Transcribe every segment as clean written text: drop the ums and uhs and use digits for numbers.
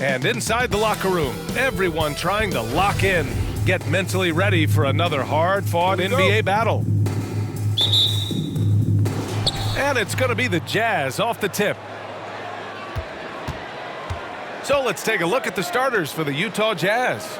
And inside the locker room, everyone trying to lock in, get mentally ready for another hard-fought NBA battle. And it's going to be the Jazz off the tip. So let's take a look at the starters for the Utah Jazz.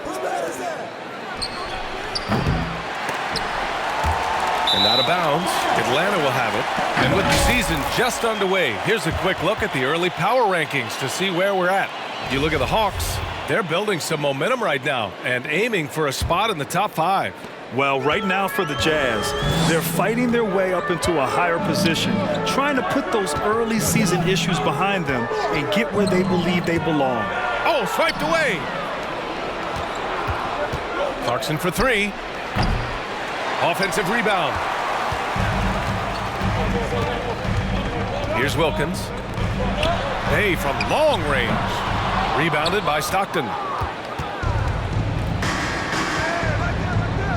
And out of bounds, Atlanta will have it. And with the season just underway, here's a quick look at the early power rankings to see where we're at. You look at the Hawks, they're building some momentum right now and aiming for a spot in the top 5. Well, right now for the Jazz, they're fighting their way up into a higher position, trying to put those early season issues behind them and get where they believe they belong. Oh, swiped away. Clarkson for 3. Offensive rebound. Here's Wilkins. Hey, from long range. Rebounded by Stockton.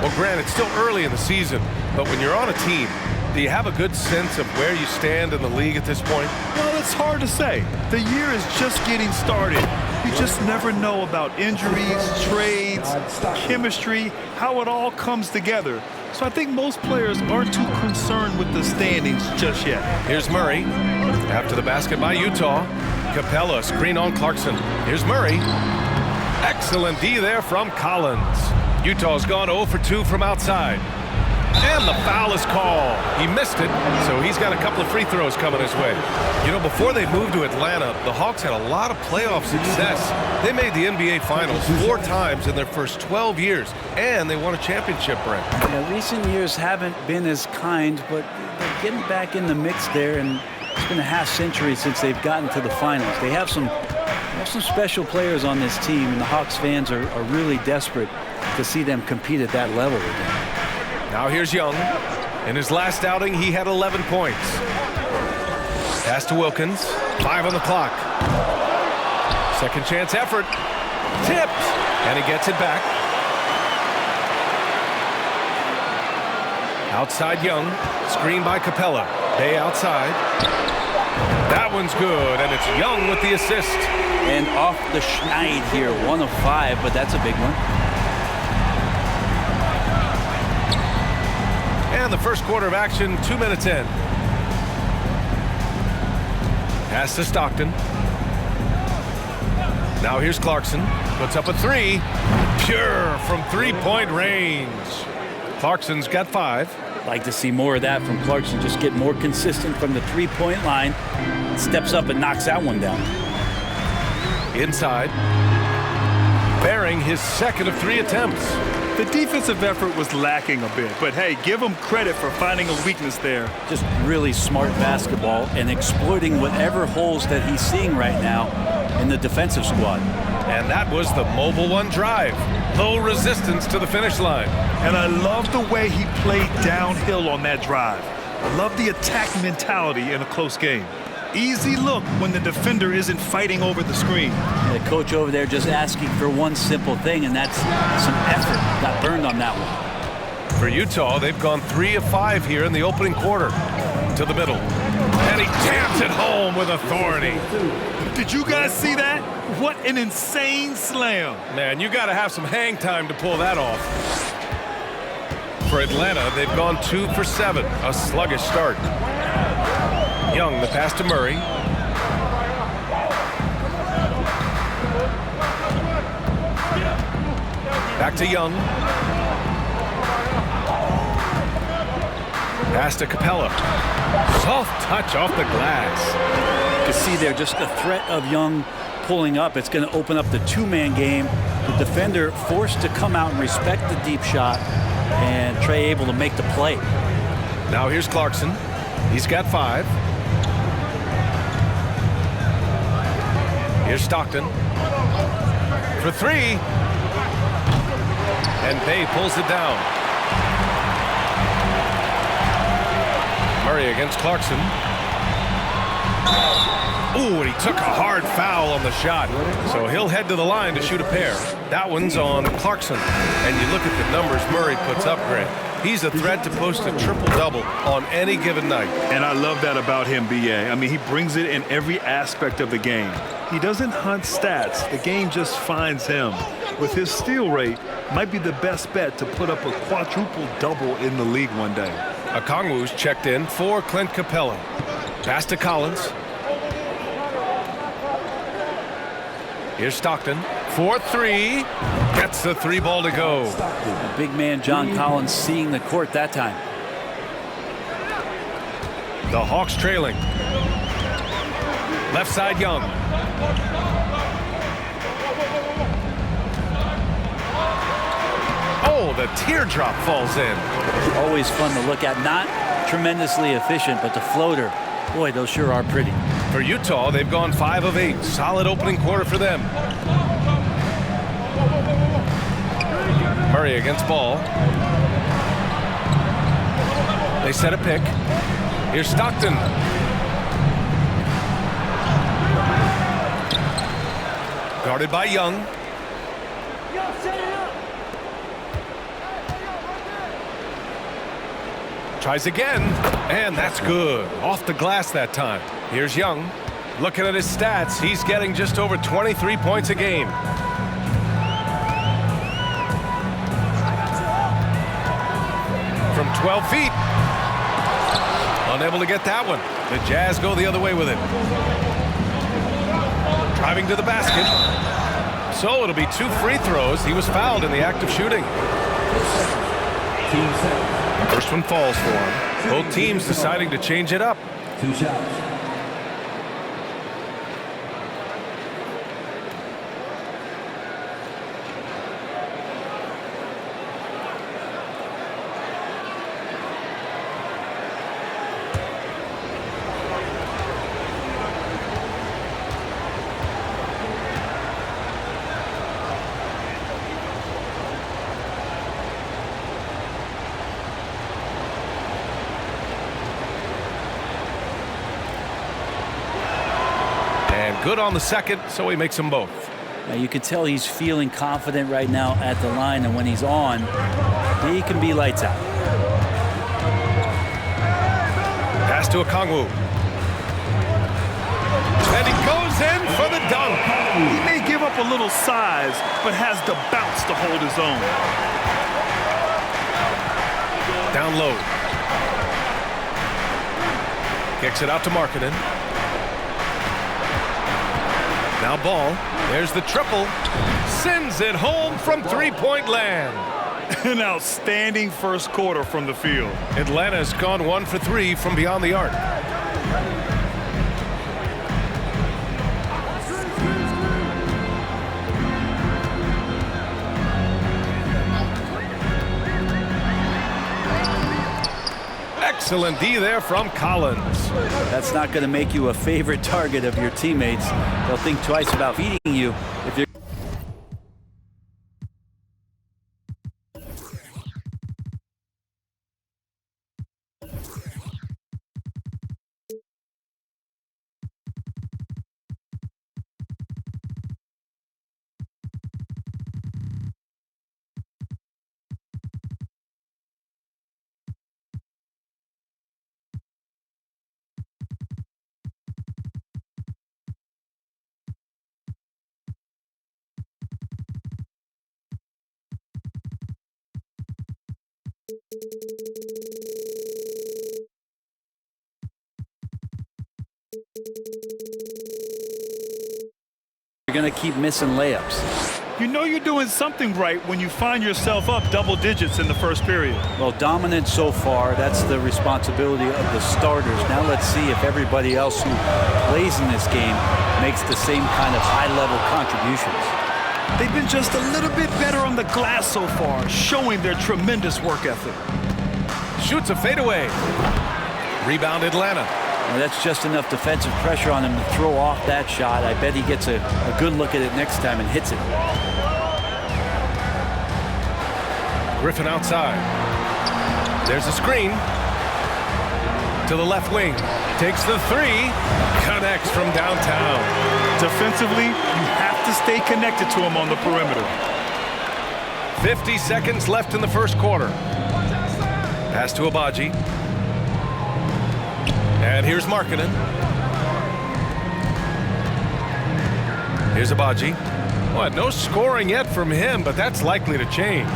Well, Grant, it's still early in the season, but when you're on a team, do you have a good sense of where you stand in the league at this point? Well, it's hard to say. The year is just getting started. You just never know about injuries, trades, chemistry, how it all comes together. So I think most players aren't too concerned with the standings just yet. Here's Murray. After the basket by Utah. Capella, screen on Clarkson. Here's Murray. Excellent D there from Collins. Utah's gone 0 for 2 from outside. And the foul is called. He missed it, so he's got a couple of free throws coming his way. You know, before they moved to Atlanta, the Hawks had a lot of playoff success. They made the NBA Finals 4 times in their first 12 years, and they won a championship, Brent. Yeah, recent years haven't been as kind, but they're getting back in the mix there, and it's been a half-century since they've gotten to the finals. They have some special players on this team, and the Hawks fans are really desperate to see them compete at that level again. Now here's Young. In his last outing, he had 11 points. Pass to Wilkins. 5 on the clock. Second chance effort. Tipped. And he gets it back. Outside Young. Screen by Capella. Bay outside. That one's good, and it's Young with the assist. And off the schneid here. 1 of 5, but that's a big one. And the first quarter of action, 2 minutes in. Pass to Stockton. Now here's Clarkson. Puts up a 3. Pure from 3-point range. Clarkson's got 5. Like to see more of that from Clarkson. Just get more consistent from the 3-point line. Steps up and knocks that one down. Inside. Bearing his second of 3 attempts. The defensive effort was lacking a bit, but hey, give him credit for finding a weakness there. Just really smart basketball and exploiting whatever holes that he's seeing right now in the defensive squad. And that was the mobile 1 drive. Low resistance to the finish line. And I love the way he played downhill on that drive. I love the attack mentality in a close game. Easy look when the defender isn't fighting over the screen. The coach over there just asking for one simple thing, and that's some effort. Got burned on that one. For Utah, they've gone 3 of 5 here in the opening quarter. To the middle. And he jams it home with authority. Did you guys see that? What an insane slam. Man, you got to have some hang time to pull that off. For Atlanta, they've gone 2 for 7. A sluggish start. Young, the pass to Murray. Back to Young. Pass to Capella. Soft touch off the glass. You can see there just the threat of Young pulling up. It's going to open up the 2-man game. The defender forced to come out and respect the deep shot, and Trey able to make the play. Now here's Clarkson. He's got 5. Here's Stockton for 3. And Bay pulls it down. Murray against Clarkson. Ooh, and he took a hard foul on the shot. So he'll head to the line to shoot a pair. That one's on Clarkson. And you look at the numbers Murray puts up, Grant. He's a threat to post a triple-double on any given night. And I love that about him, B.A. I mean, he brings it in every aspect of the game. He doesn't hunt stats. The game just finds him. With his steal rate, might be the best bet to put up a quadruple-double in the league one day. Okongwu's checked in for Clint Capella. Pass to Collins. Here's Stockton for three. Gets the three ball to go. The big man John Collins seeing the court that time. The Hawks trailing. Left side Young. Oh, the teardrop falls in. Always fun to look at. Not tremendously efficient, but the floater, boy, those sure are pretty. For Utah, they've gone 5 of 8. Solid opening quarter for them. Murray against Ball. They set a pick. Here's Stockton. Guarded by Young. Tries again, and that's good. Off the glass that time. Here's Young. Looking at his stats, he's getting just over 23 points a game. From 12 feet. Unable to get that one. The Jazz go the other way with it. Driving to the basket. So it'll be 2 free throws. He was fouled in the act of shooting. First one falls for him. Both teams deciding to change it up. 2 shots. Good on the second, so he makes them both. Now you can tell he's feeling confident right now at the line, and when he's on, he can be lights out. Pass to Okongwu. And he goes in for the dunk. He may give up a little size, but has the bounce to hold his own. Down low. Kicks it out to Markkanen. Now Ball. There's the triple. Sends it home from three-point land. An outstanding first quarter from the field. Atlanta's gone 1 for 3 from beyond the arc. Excellent D there from Collins. That's not going to make you a favorite target of your teammates. They'll think twice about feeding you if you're going to keep missing layups. You know you're doing something right when you find yourself up double digits in the first period. Well, dominant so far. That's the responsibility of the starters. Now let's see if everybody else who plays in this game makes the same kind of high-level contributions. They've been just a little bit better on the glass so far, showing their tremendous work ethic. Shoots a fadeaway. Rebound Atlanta. Well, that's just enough defensive pressure on him to throw off that shot. I bet he gets a good look at it next time and hits it. Griffin outside. There's a screen. To the left wing. Takes the three. Connects from downtown. Defensively, you have to stay connected to him on the perimeter. 50 seconds left in the first quarter. Pass to Agbaji. And here's Markkanen. Here's Agbaji. Well, no scoring yet from him, but that's likely to change.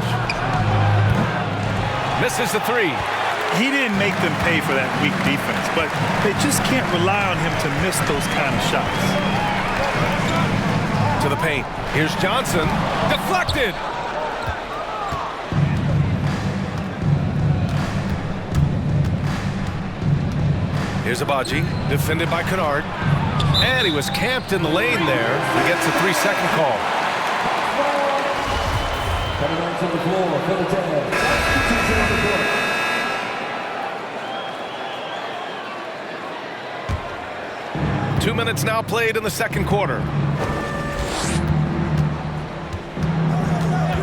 Misses the three. He didn't make them pay for that weak defense, but they just can't rely on him to miss those kind of shots. To the paint. Here's Johnson. Deflected. Here's Agbaji, defended by Kennard. And he was camped in the lane there. He gets a 3-second call. Coming onto the floor for the Jazz. 2 minutes now played in the second quarter.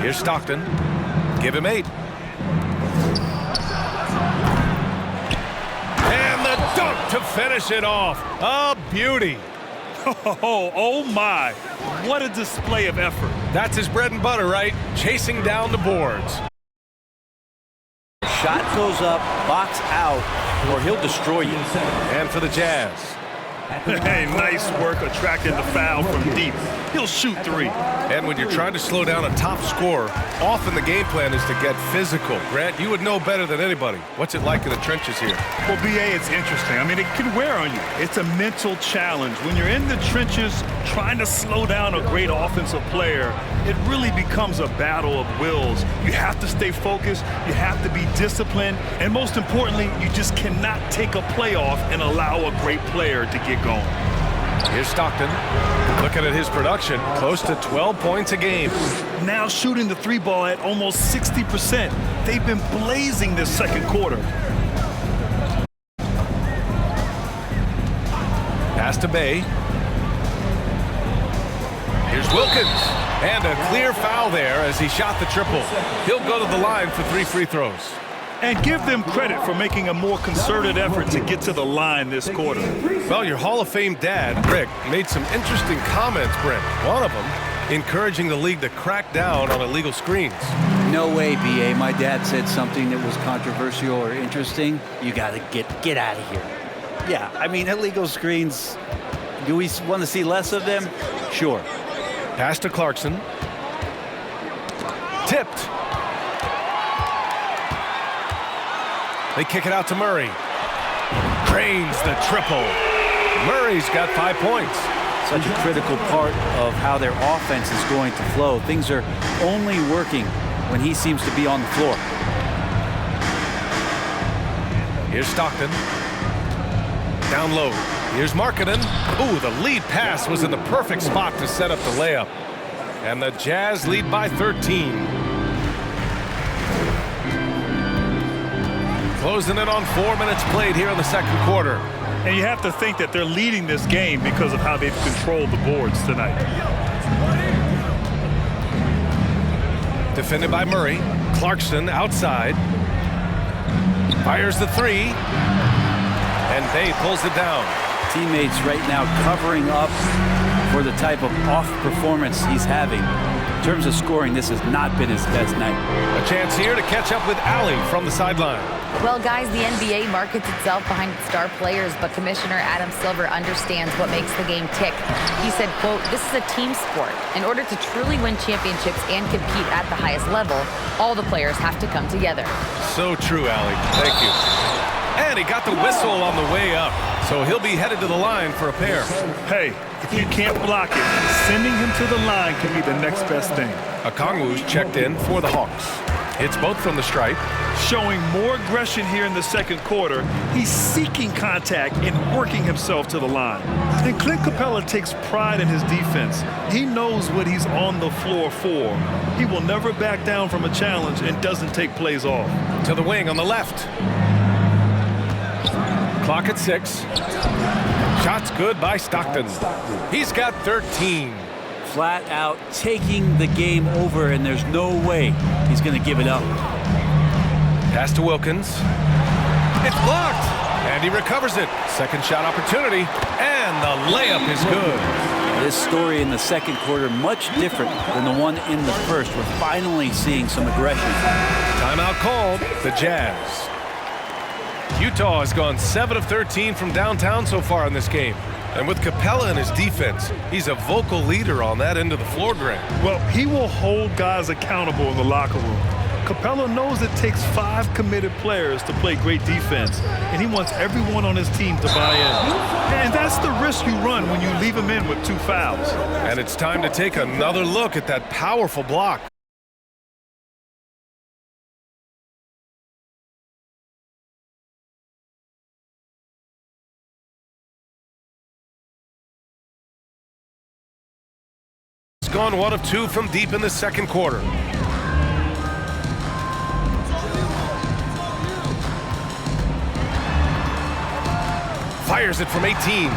Here's Stockton. Give him 8. And the dunk to finish it off. A beauty. Oh my. What a display of effort. That's his bread and butter, right? Chasing down the boards. Shot goes up, box out, or he'll destroy you. And for the Jazz. Hey, nice work attracting the foul from deep. He'll shoot 3. And when you're trying to slow down a top scorer, often the game plan is to get physical. Grant, you would know better than anybody. What's it like in the trenches here? Well, B.A., it's interesting. I mean, it can wear on you. It's a mental challenge. When you're in the trenches trying to slow down a great offensive player, it really becomes a battle of wills. You have to stay focused. You have to be disciplined. And most importantly, you just cannot take a play off and allow a great player to get going. Here's Stockton. Looking at his production, close to 12 points a game. Now shooting the 3-ball at almost 60%. They've been blazing this second quarter. Pass to Bey. Here's Wilkins. And a clear foul there as he shot the triple. He'll go to the line for 3 free throws. And give them credit for making a more concerted effort to get to the line this quarter. Well, your Hall of Fame dad, Rick, made some interesting comments, Brent. One of them encouraging the league to crack down on illegal screens. No way, B.A. My dad said something that was controversial or interesting. You got to get out of here. Yeah, I mean, illegal screens, do we want to see less of them? Sure. Pass to Clarkson. Tipped. They kick it out to Murray. Drains the triple. Murray's got 5 points. Such a critical part of how their offense is going to flow. Things are only working when he seems to be on the floor. Here's Stockton. Down low. Here's Markkanen. Ooh, the lead pass was in the perfect spot to set up the layup. And the Jazz lead by 13. Closing in on 4 minutes played here in the second quarter. And you have to think that they're leading this game because of how they've controlled the boards tonight. Defended by Murray. Clarkson outside. Fires the 3. And Bey pulls it down. Teammates right now covering up for the type of off performance he's having. In terms of scoring, this has not been his best night. A chance here to catch up with Allie from the sideline. Well, guys, the NBA markets itself behind its star players, but Commissioner Adam Silver understands what makes the game tick. He said, quote, "This is a team sport. In order to truly win championships and compete at the highest level, all the players have to come together." So true, Allie. Thank you. And he got the whistle on the way up, so he'll be headed to the line for a pair. Hey, if you can't block it, sending him to the line can be the next best thing. Okongwu's checked in for the Hawks. Hits both from the stripe. Showing more aggression here in the second quarter. He's seeking contact and working himself to the line. And Clint Capella takes pride in his defense. He knows what he's on the floor for. He will never back down from a challenge and doesn't take plays off. To the wing on the left. Clock at 6. Shots good by Stockton. He's got 13. Flat out taking the game over, and there's no way he's going to give it up. Pass to Wilkins. It's blocked, and he recovers it. Second shot opportunity, and the layup is good. This story in the second quarter much different than the one in the first. We're finally seeing some aggression. Timeout called. The Jazz. Utah has gone 7 of 13 from downtown so far in this game. And with Capella in his defense, he's a vocal leader on that end of the floor, Grant. Well, he will hold guys accountable in the locker room. Capella knows it takes 5 committed players to play great defense, and he wants everyone on his team to buy in. And that's the risk you run when you leave him in with 2 fouls. And it's time to take another look at that powerful block. It's gone 1 of 2 from deep in the second quarter. Fires it from 18.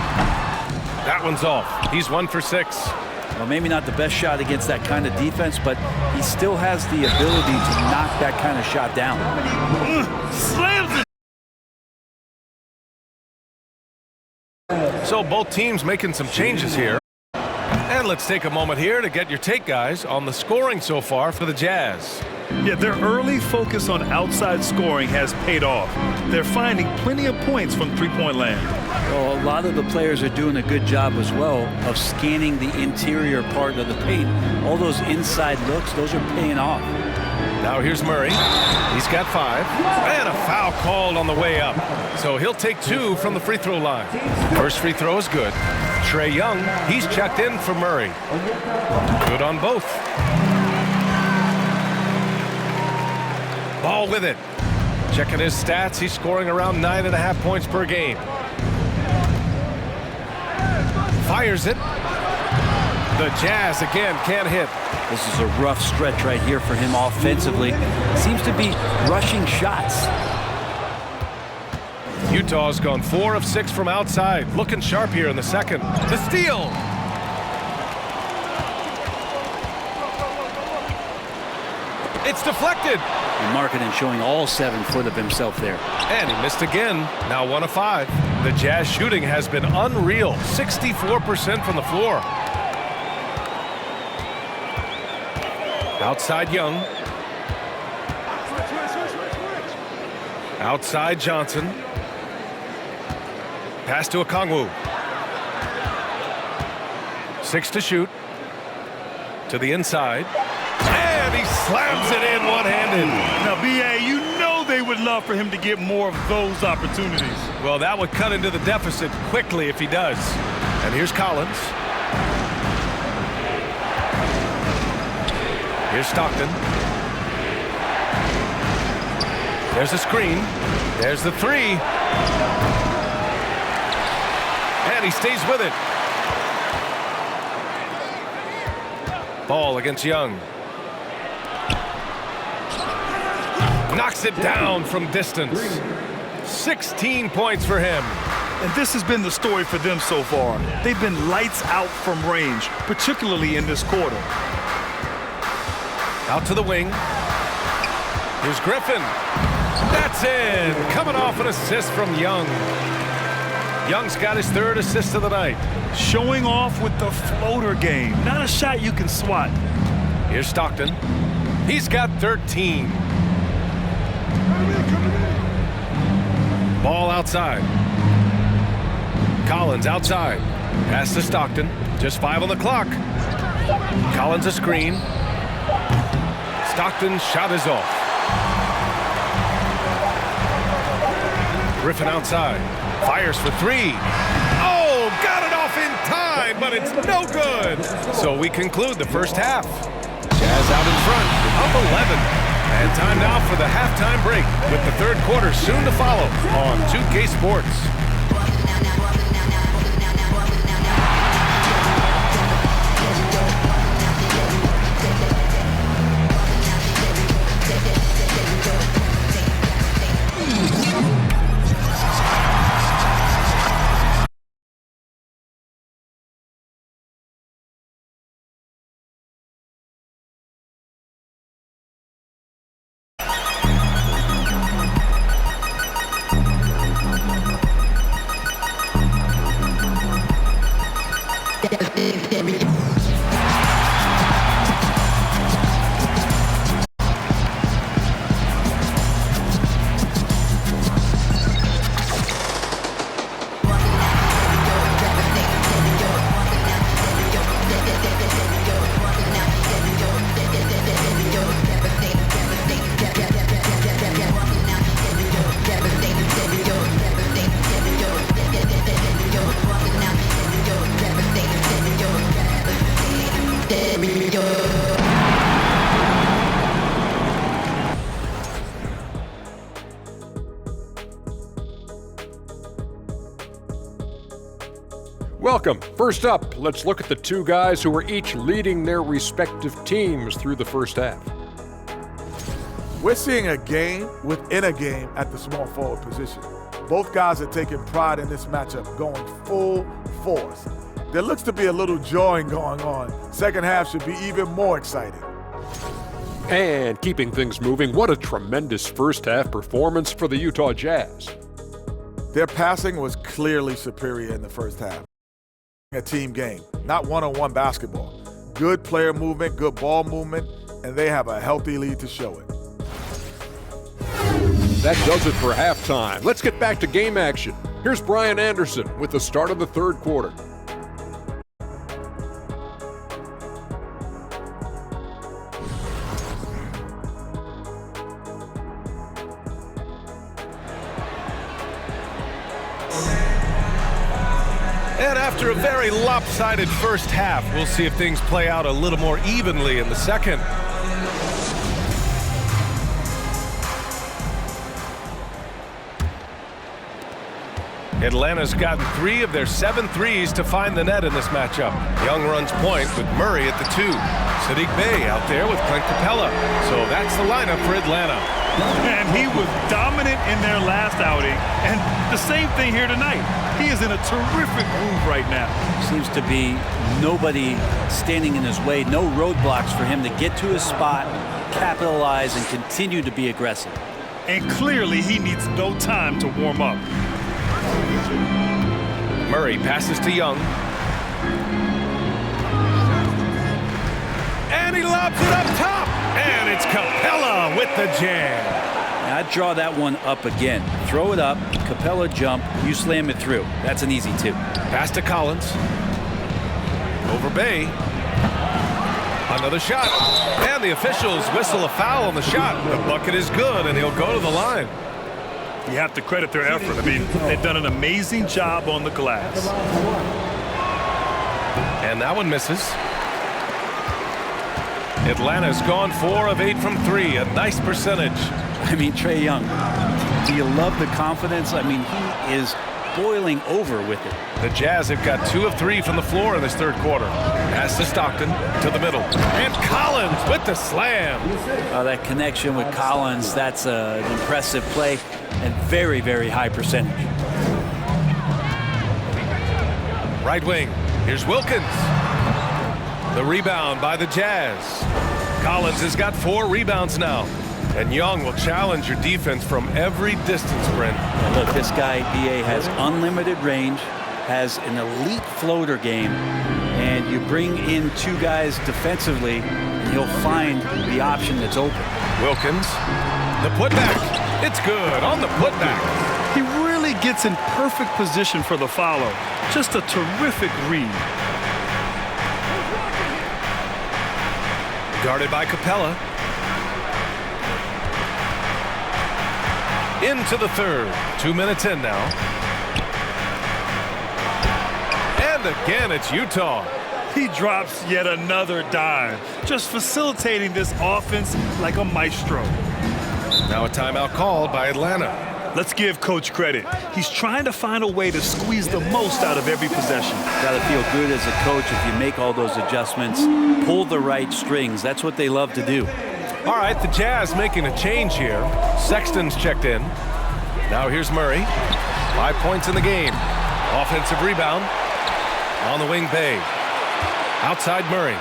That one's off. He's 1 for 6. Well, maybe not the best shot against that kind of defense, but he still has the ability to knock that kind of shot down. Slams it. So both teams making some changes here. And let's take a moment here to get your take, guys, on the scoring so far for the Jazz. Yeah, their early focus on outside scoring has paid off. They're finding plenty of points from three-point land. Well, a lot of the players are doing a good job as well of scanning the interior part of the paint. All those inside looks, those are paying off. Now here's Murray. He's got 5. And a foul called on the way up. So he'll take 2 from the free throw line. First free throw is good. Trae Young, he's checked in for Murray. Good on both. Ball with it. Checking his stats, he's scoring around 9.5 points per game. Fires it. The Jazz again can't hit. This is a rough stretch right here for him offensively. Seems to be rushing shots. Utah's gone 4 of 6 from outside. Looking sharp here in the second. The steal. It's deflected. And Markkanen showing all 7 foot of himself there. And he missed again. Now 1 of 5. The Jazz shooting has been unreal. 64% from the floor. Outside Young. Outside Johnson. Pass to Okongwu. 6 to shoot. To the inside. And he slams it in one-handed. Now, B.A., you know they would love for him to get more of those opportunities. Well, that would cut into the deficit quickly if he does. And here's Collins. Here's Stockton. There's a screen. There's the 3. And he stays with it. Ball against Young. Knocks it down from distance. 16 points for him. And this has been the story for them so far. They've been lights out from range, particularly in this quarter. Out to the wing. Here's Griffin. That's in. Coming off an assist from Young. Young's got his 3rd assist of the night. Showing off with the floater game. Not a shot you can swat. Here's Stockton. He's got 13. Ball outside. Collins outside. Pass to Stockton. Just 5 on the clock. Collins a screen. Stockton's shot is off. Griffin outside. Fires for 3. Oh, got it off in time, but it's no good. So we conclude the first half. Jazz out in front, up 11. And time now for the halftime break with the 3rd quarter soon to follow on 2K Sports. Welcome. First up, let's look at the two guys who were each leading their respective teams through the first half. We're seeing a game within a game at the small forward position. Both guys are taking pride in this matchup, going full force. There looks to be a little jawing going on. Second half should be even more exciting. And keeping things moving, what a tremendous first half performance for the Utah Jazz. Their passing was clearly superior in the first half. A team game, not one-on-one basketball. Good player movement, good ball movement, and they have a healthy lead to show it. That does it for halftime. Let's get back to game action. Here's Brian Anderson with the start of the third quarter. And after a very lopsided first half, we'll see if things play out a little more evenly in the second. Atlanta's gotten 3 of their 7 threes to find the net in this matchup. Young runs point with Murray at the 2. Saddiq Bey out there with Clint Capella. So that's the lineup for Atlanta. And he was dominant in their last outing, and the same thing here tonight. He is in a terrific groove right now. Seems to be nobody standing in his way, no roadblocks for him to get to his spot, capitalize, and continue to be aggressive. And clearly he needs no time to warm up. Murray passes to Young. And he lobs it up top. And it's Capella with the jam. Now, I'd draw that one up again. Throw it up, Capella jump, you slam it through. That's an easy 2. Pass to Collins. Over Bey. Another shot. And the officials whistle a foul on the shot. The bucket is good, and he'll go to the line. You have to credit their effort. I mean, they've done an amazing job on the glass. And that one misses. Atlanta's gone 4 of 8 from 3, a nice percentage. I mean, Trae Young, do you love the confidence? I mean, he is boiling over with it. The Jazz have got 2 of 3 from the floor in this third quarter. Pass to Stockton to the middle. And Collins with the slam. That connection with Collins, that's an impressive play and very, very high percentage. Right wing. Here's Wilkins. The rebound by the Jazz. Collins has got 4 rebounds now. And Young will challenge your defense from every distance, Brent. Yeah, look, this guy, B.A., has unlimited range, has an elite floater game, and you bring in 2 guys defensively, and he'll find the option that's open. Wilkins, the putback. It's good on the putback. He really gets in perfect position for the follow. Just a terrific read. Guarded by Capella. Into the third. 2 minutes in now. And again, it's Utah. He drops yet another dime, just facilitating this offense like a maestro. Now a timeout called by Atlanta. Let's give Coach credit. He's trying to find a way to squeeze the most out of every possession. Got to feel good as a coach if you make all those adjustments, pull the right strings. That's what they love to do. All right, the Jazz making a change here. Sexton's checked in. Now here's Murray. 5 points in the game. Offensive rebound. On the wing, Bey. Outside Murray.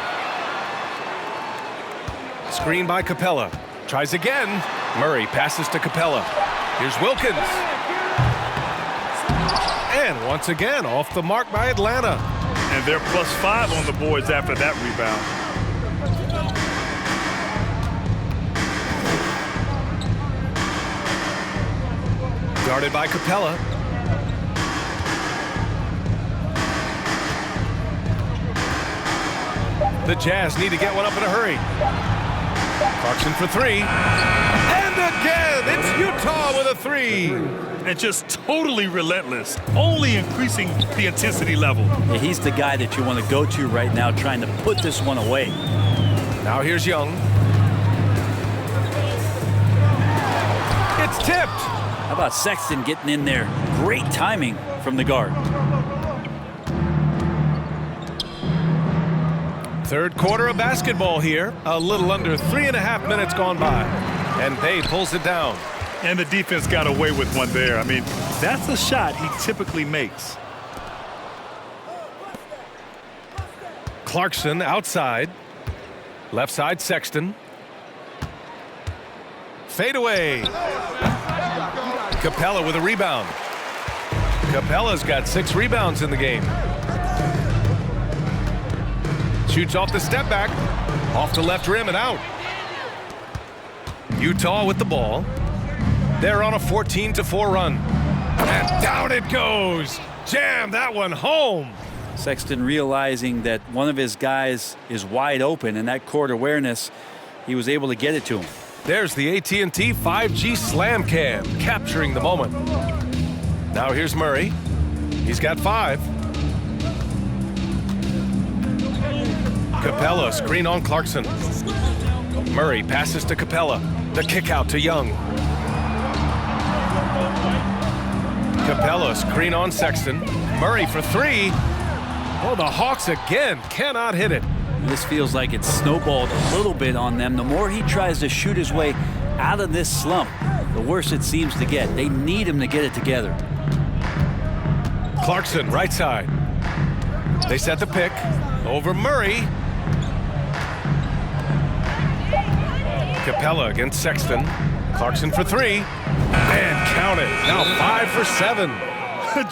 Screen by Capella. Tries again. Murray passes to Capella. Here's Wilkins. And once again, off the mark by Atlanta. And they're +5 on the boards after that rebound. Guarded by Capella. The Jazz need to get one up in a hurry. Clarkson for 3. And again, it's Utah with a 3. And just totally relentless, only increasing the intensity level. Yeah, he's the guy that you want to go to right now, trying to put this one away. Now here's Young. It's tipped. How about Sexton getting in there? Great timing from the guard. Third quarter of basketball here. A little under 3.5 minutes gone by. And Bay pulls it down. And the defense got away with one there. I mean, that's a shot he typically makes. Clarkson outside. Left side, Sexton. Fade away. Capella with a rebound. Capella's got 6 rebounds in the game. Shoots off the step back. Off the left rim and out. Utah with the ball. They're on a 14-4 run. And down it goes. Jam that one home. Sexton realizing that one of his guys is wide open, and that court awareness, he was able to get it to him. There's the AT&T 5G Slam Cam, capturing the moment. Now here's Murray. He's got 5. Capella, screen on Clarkson. Murray passes to Capella. The kick out to Young. Capella, screen on Sexton. Murray for 3. Oh, the Hawks again cannot hit it. This feels like it's snowballed a little bit on them. The more he tries to shoot his way out of this slump, the worse it seems to get. They need him to get it together. Clarkson, right side. They set the pick. Over Murray. Capella against Sexton. Clarkson for 3. And count it. Now 5 for 7.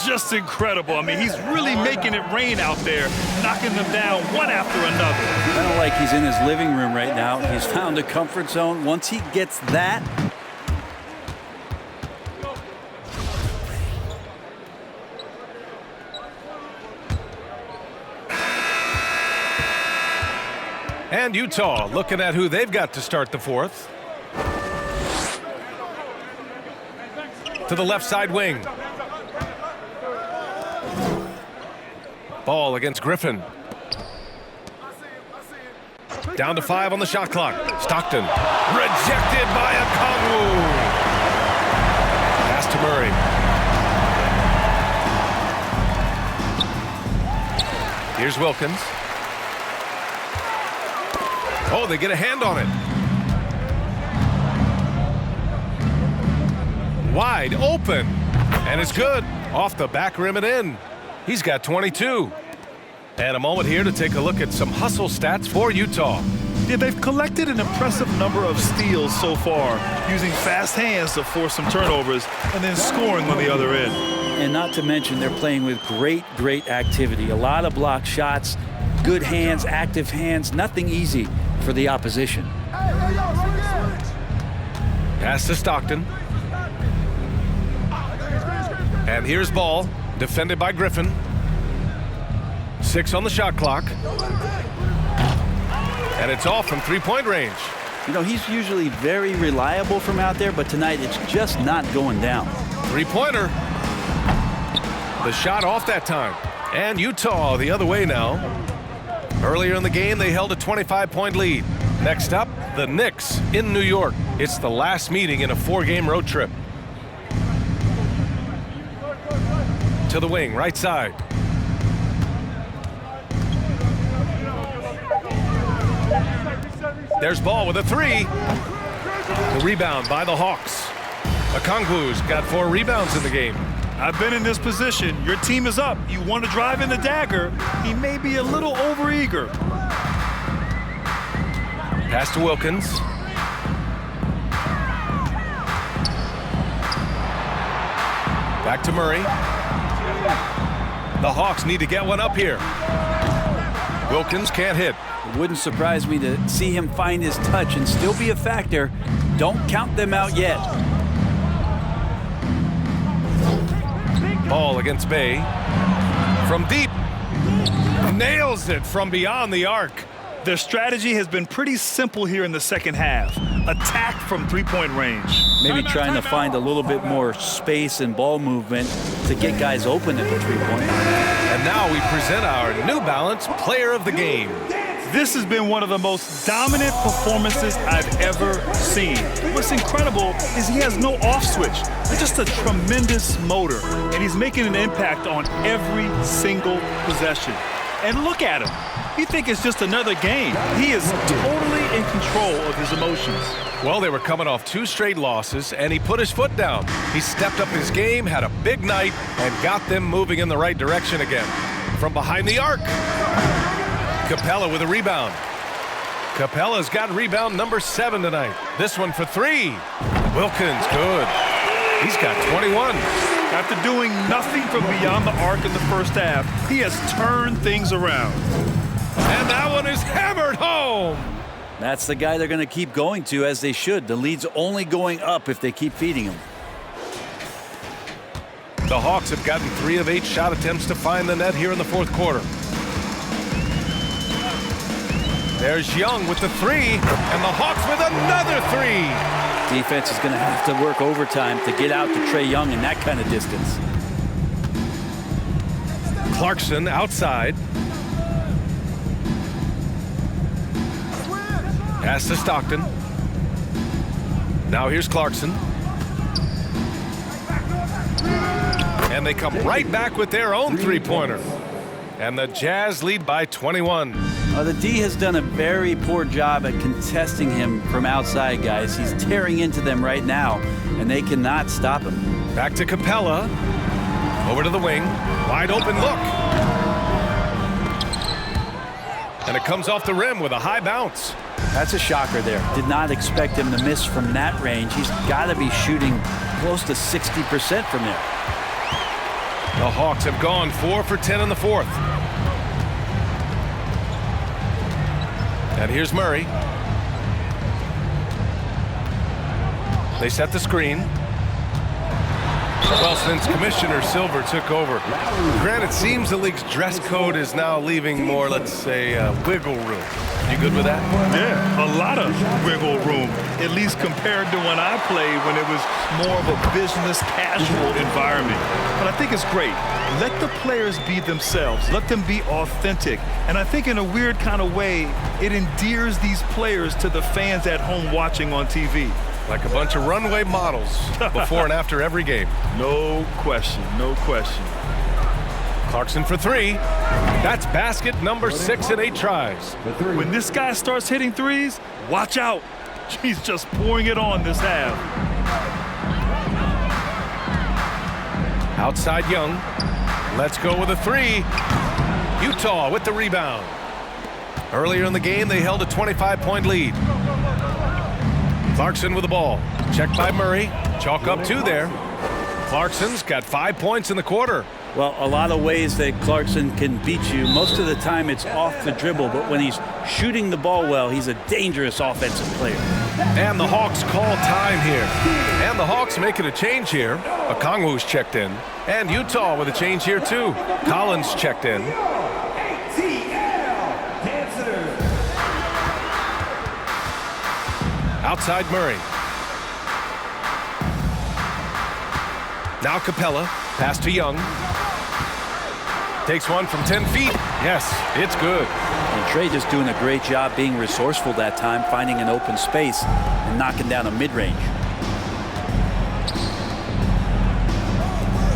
Just incredible. I mean, he's really making it rain out there, knocking them down one after another. Kind of like he's in his living room right now. He's found a comfort zone. Once he gets that, and Utah looking at who they've got to start the 4th. To the left side wing. Ball against Griffin. Down to 5 on the shot clock. Stockton. Rejected by Okongwu. Pass to Murray. Here's Wilkins. Oh, they get a hand on it. Wide open. And it's good. Off the back rim and in. He's got 22. And a moment here to take a look at some hustle stats for Utah. Yeah, they've collected an impressive number of steals so far, using fast hands to force some turnovers and then scoring on the other end. and not to mention they're playing with great activity. A lot of block shots, good hands, active hands, nothing easy for the opposition. Pass to Stockton. And here's Ball, defended by Griffin. 6 on the shot clock. And it's off from three-point range. You know, he's usually very reliable from out there, but tonight it's just not going down. Three-pointer. The shot off that time. And Utah the other way now. Earlier in the game, they held a 25-point lead. Next up, the Knicks in New York. It's the last meeting in a 4-game road trip. To the wing, right side. There's Ball with a three. The rebound by the Hawks. Okongwu's got 4 rebounds in the game. I've been in this position. Your team is up. You want to drive in the dagger. He may be a little overeager. Pass to Wilkins. Back to Murray. The Hawks need to get one up here. Wilkins can't hit. It wouldn't surprise me to see him find his touch and still be a factor. Don't count them out yet. Ball against Bay. From deep. Nails it from beyond the arc. Their strategy has been pretty simple here in the second half. Attack from three-point range. Maybe trying to find a little bit more space and ball movement to get guys open at the three-point. And now we present our New Balance Player of the Game. This has been one of the most dominant performances I've ever seen. What's incredible is he has no off switch. It's just a tremendous motor, and he's making an impact on every single possession. And look at him. He thinks it's just another game. He is totally in control of his emotions. Well, they were coming off 2 straight losses, and he put his foot down. He stepped up his game, had a big night, and got them moving in the right direction again. From behind the arc, Capella with a rebound. Capella's got rebound number 7 tonight. This one for 3. Wilkins, good. He's got 21. After doing nothing from beyond the arc in the first half, he has turned things around. And that one is hammered home. That's the guy they're going to keep going to, as they should. The lead's only going up if they keep feeding him. The Hawks have gotten 3 of 8 shot attempts to find the net here in the fourth quarter. There's Young with the 3, and the Hawks with another 3. Defense is going to have to work overtime to get out to Trae Young in that kind of distance. Clarkson outside. Pass to Stockton. Now here's Clarkson. And they come right back with their own 3-pointer. And the Jazz lead by 21. The D has done a very poor job at contesting him from outside, guys. He's tearing into them right now, and they cannot stop him. Back to Capella. Over to the wing. Wide open look. And it comes off the rim with a high bounce. That's a shocker there. Did not expect him to miss from that range. He's got to be shooting close to 60% from there. The Hawks have gone 4 for 10 in the fourth. And here's Murray. They set the screen. Well, since Commissioner Silver took over, granted, it seems the league's dress code is now leaving more, let's say, wiggle room. You good with that? Yeah, a lot of wiggle room, at least compared to when I played, when it was more of a business casual environment. But I think it's great. Let the players be themselves. Let them be authentic. And I think in a weird kind of way, it endears these players to the fans at home watching on TV. Like a bunch of runway models before and after every game. No question, no question. Clarkson for 3. That's basket number 6 in 8 tries. When this guy starts hitting threes, watch out. He's just pouring it on this half. Outside Young. Let's go with a 3. Utah with the rebound. Earlier in the game, they held a 25-point lead. Clarkson with the ball. Checked by Murray. Chalk up 2 there. Clarkson's got 5 points in the quarter. Well, a lot of ways that Clarkson can beat you. Most of the time it's off the dribble, but when he's shooting the ball well, he's a dangerous offensive player. And the Hawks call time here. And the Hawks making a change here. Okongwu's checked in. And Utah with a change here too. Collins checked in. Outside Murray. Now Capella. Pass to Young. Takes one from 10 feet. Yes, it's good. And Trae just doing a great job being resourceful that time, finding an open space and knocking down a mid-range.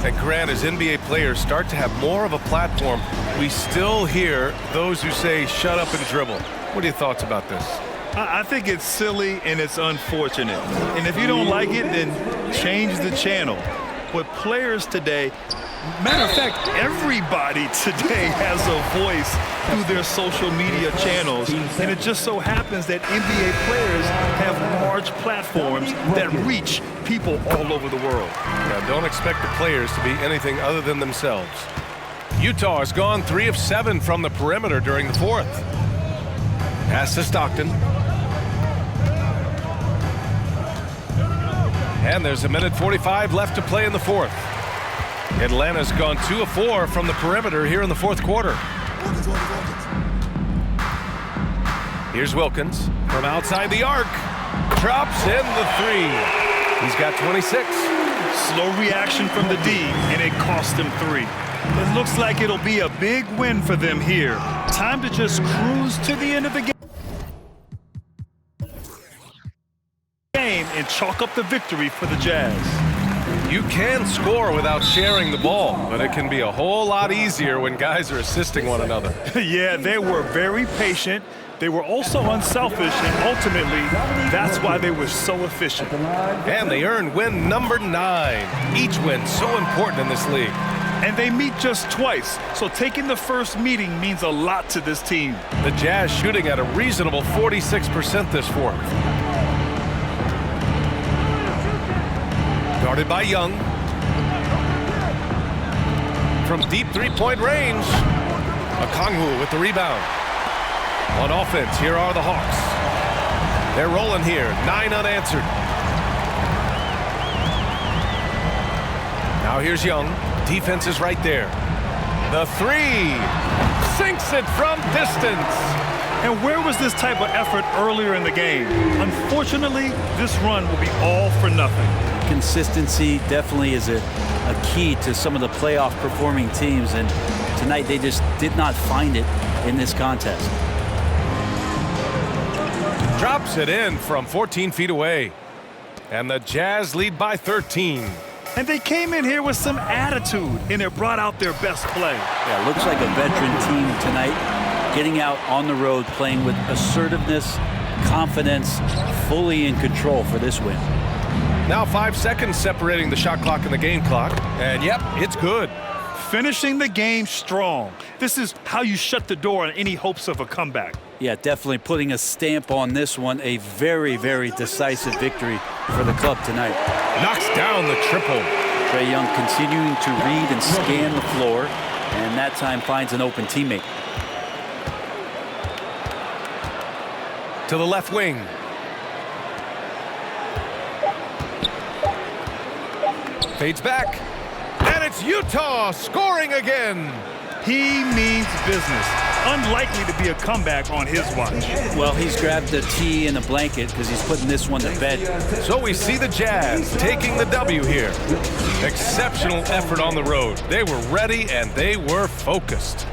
And Grant, as NBA players start to have more of a platform, we still hear those who say, shut up and dribble. What are your thoughts about this? I think it's silly and it's unfortunate. And if you don't like it, then change the channel. But players today, matter of fact, everybody today has a voice through their social media channels. And it just so happens that NBA players have large platforms that reach people all over the world. Now, don't expect the players to be anything other than themselves. Utah has gone 3 of 7 from the perimeter during the fourth. Pass to Stockton. And there's 1:45 left to play in the fourth. Atlanta's gone 2 of 4 from the perimeter here in the fourth quarter. Here's Wilkins from outside the arc. Drops in the 3. He's got 26. Slow reaction from the D, and it cost him 3. It looks like it'll be a big win for them here. Time to just cruise to the end of the game and chalk up the victory for the Jazz. You can score without sharing the ball, but it can be a whole lot easier when guys are assisting one another. Yeah, they were very patient. They were also unselfish, and ultimately, that's why they were so efficient. And they earned win number 9. Each win so important in this league. And they meet just twice, so taking the first meeting means a lot to this team. The Jazz shooting at a reasonable 46% this fourth. Guarded by Young. From deep three-point range, Okongwu with the rebound. On offense, here are the Hawks. They're rolling here, 9 unanswered. Now here's Young. Defense is right there. The 3 sinks it from distance. And where was this type of effort earlier in the game? Unfortunately, this run will be all for nothing. Consistency definitely is a key to some of the playoff performing teams, and tonight they just did not find it in this contest. Drops it in from 14 feet away. And the Jazz lead by 13. And they came in here with some attitude, and it brought out their best play. Yeah, looks like a veteran team tonight, getting out on the road, playing with assertiveness, confidence, fully in control for this win. Now 5 seconds separating the shot clock and the game clock. And yep, it's good. Finishing the game strong. This is how you shut the door on any hopes of a comeback. Yeah, definitely putting a stamp on this one. A very, very decisive victory for the club tonight. Knocks down the triple. Trae Young continuing to read and scan the floor, and that time finds an open teammate. To the left wing. Fades back. And it's Utah scoring again. He means business. Unlikely to be a comeback on his watch. Well, he's grabbed a tee and a blanket because he's putting this one to bed. So we see the Jazz taking the W here. Exceptional effort on the road. They were ready and they were focused.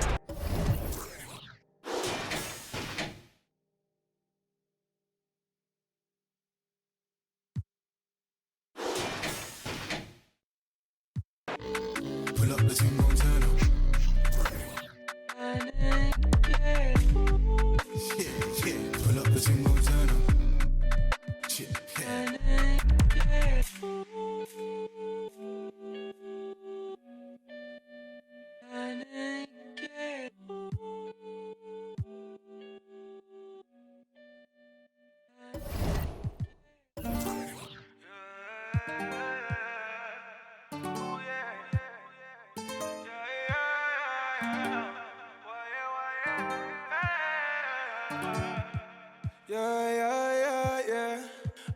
Yeah.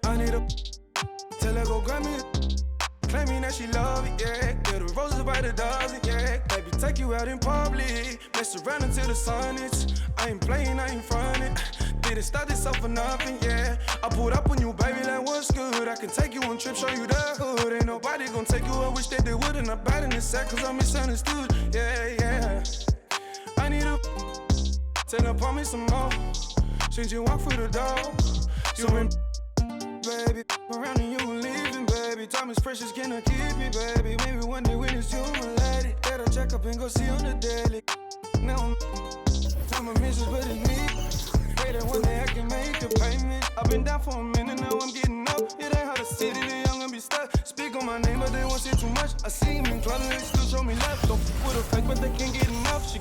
I need a tell her go grab me, claiming that she love it, yeah. Get the roses by the dozen, yeah. Baby, take you out in public, mess around until the sun is. I ain't playing, I ain't frontin'. Didn't start this up for nothing, yeah. I pulled up on you, baby, like what's good? I can take you on trips, show you the hood. Ain't nobody gonna take you, I wish that they would. And I'm bad in the sack, cause I'm misunderstood, yeah. I need a tell her, pour me some more. Since you walk through the door, you in, baby, around and you leaving, baby. Time is precious, can I keep me, baby? Maybe one day when it's you, my lady, better check up and go see on the daily. Now I'm a missus, but it's me. Pray that one day I can make the payment. I've been down for a minute, now I'm getting up. It ain't how the city, the young and be stuck. Speak on my name, but they won't say too much. I see him in club, they still show me love. Don't f with a fake, but they can't get enough.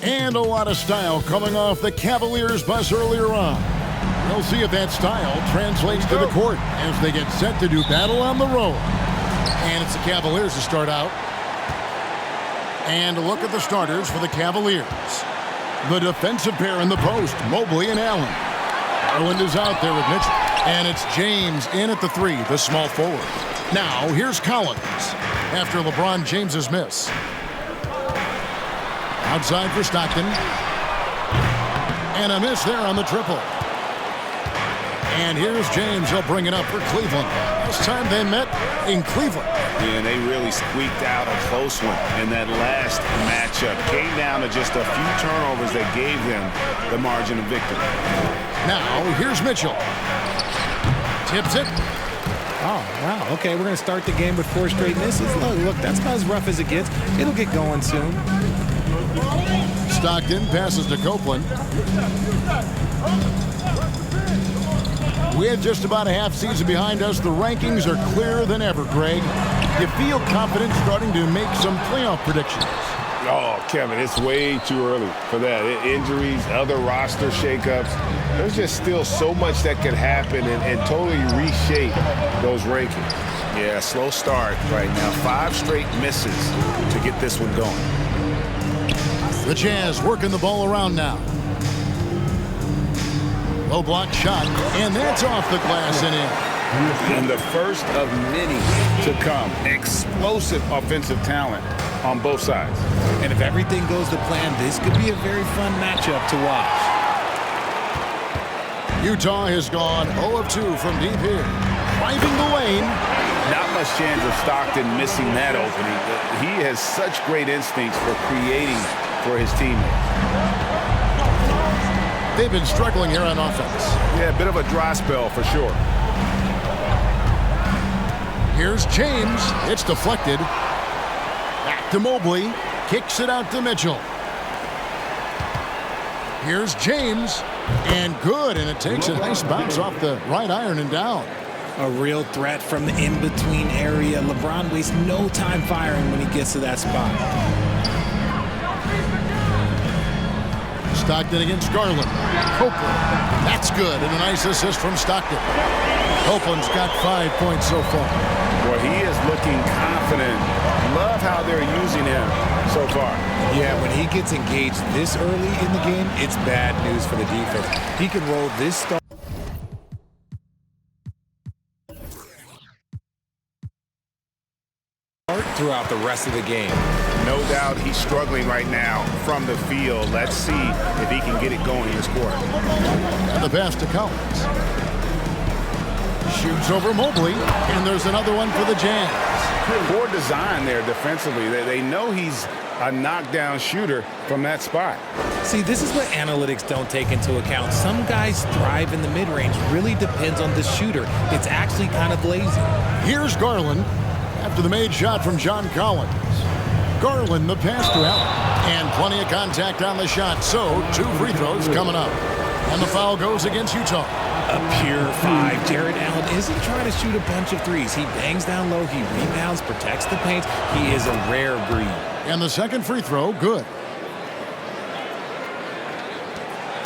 And a lot of style coming off the Cavaliers bus earlier on. We'll see if that style translates to the court as they get set to do battle on the road. And it's the Cavaliers to start out. And a look at the starters for the Cavaliers. The defensive pair in the post, Mobley and Allen. Garland is out there with Mitchell. And it's James in at the 3, the small forward. Now, here's Collins after LeBron James's miss. Outside for Stockton. And a miss there on the triple. And here's James. He'll bring it up for Cleveland. Last time they met in Cleveland. Yeah, they really squeaked out a close one in that last matchup. Came down to just a few turnovers that gave them the margin of victory. Now, here's Mitchell. Tips it. Oh, wow. Okay, we're going to start the game with 4 straight misses. Look, that's about as rough as it gets. It'll get going soon. Stockton passes to Copeland. With just about a half season behind us, the rankings are clearer than ever, Greg. You feel confident starting to make some playoff predictions? Oh, Kevin, it's way too early for that. Injuries, other roster shakeups. There's just still so much that could happen and totally reshape those rankings. Yeah, slow start right now. 5 straight misses to get this one going. The Jazz working the ball around now. Low block shot, and that's off the glass and in. And the first of many to come. Explosive offensive talent on both sides. And if everything goes to plan, this could be a very fun matchup to watch. Utah has gone 0 of 2 from deep here. Driving the lane. Not much chance of Stockton missing that opening. He has such great instincts for creating for his teammates. They've been struggling here on offense. Yeah, a bit of a dry spell for sure. Here's James. It's deflected. Back to Mobley. Kicks it out to Mitchell. Here's James. And good, and it takes a nice bounce off the right iron and down. A real threat from the in-between area. LeBron wastes no time firing when he gets to that spot. Stockton against Garland. Copeland. That's good, and a nice assist from Stockton. Copeland's got 5 points so far. Boy, he is looking confident. Love how they're using him so far. Yeah, when he gets engaged this early in the game, it's bad news for the defense. He can roll this start throughout the rest of the game. No doubt he's struggling right now from the field. Let's see if he can get it going this quarter. And the pass to Collins. Shoots over Mobley, and there's another one for the Jazz. Poor design there defensively. They know he's a knockdown shooter from that spot. See, this is what analytics don't take into account. Some guys thrive in the mid-range. Really depends on the shooter. It's actually kind of lazy. Here's Garland after the made shot from John Collins. Garland, the pass to Allen, and plenty of contact on the shot. So 2 free throws coming up. And the foul goes against Utah. A pure 5. Jared Allen isn't trying to shoot a bunch of threes. He bangs down low, he rebounds, protects the paint. He is a rare breed. And the second free throw, good.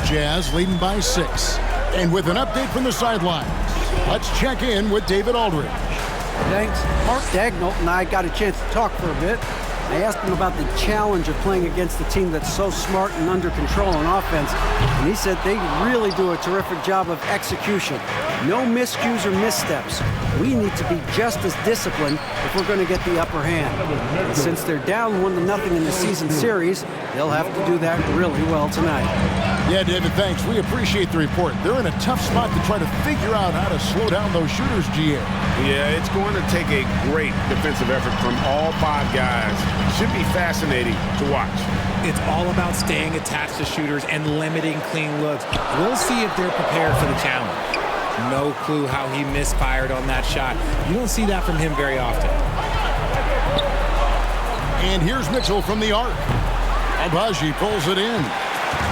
Jazz leading by 6. And with an update from the sidelines, let's check in with David Aldridge. Thanks. Mark Daigneault and I got a chance to talk for a bit. I asked him about the challenge of playing against a team that's so smart and under control on offense, and he said they really do a terrific job of execution. No miscues or missteps. We need to be just as disciplined if we're going to get the upper hand. And since they're down 1-0 in the season series, they'll have to do that really well tonight. Yeah, David, thanks. We appreciate the report. They're in a tough spot to try to figure out how to slow down those shooters, GA. Yeah, it's going to take a great defensive effort from all 5 guys. Should be fascinating to watch. It's all about staying attached to shooters and limiting clean looks. We'll see if they're prepared for the challenge. No clue how he misfired on that shot. You don't see that from him very often. And here's Mitchell from the arc. Agbaji pulls it in.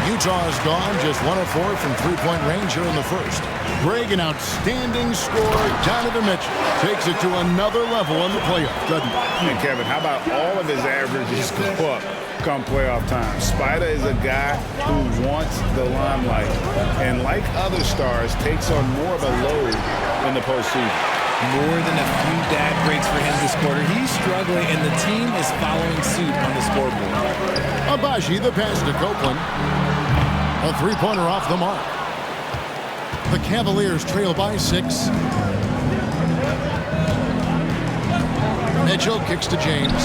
Utah has gone just 1 of 4 from 3-point range here in the first. Greg, an outstanding scorer. Donovan Mitchell takes it to another level in the playoffs, doesn't he? And Kevin, how about all of his averages go up come playoff time? Spider is a guy who wants the limelight, and like other stars, takes on more of a load in the postseason. More than a few bad breaks for him this quarter. He's struggling, and the team is following suit on the scoreboard. Agbaji, the pass to Copeland. A 3-pointer off the mark. The Cavaliers trail by 6. Mitchell kicks to James.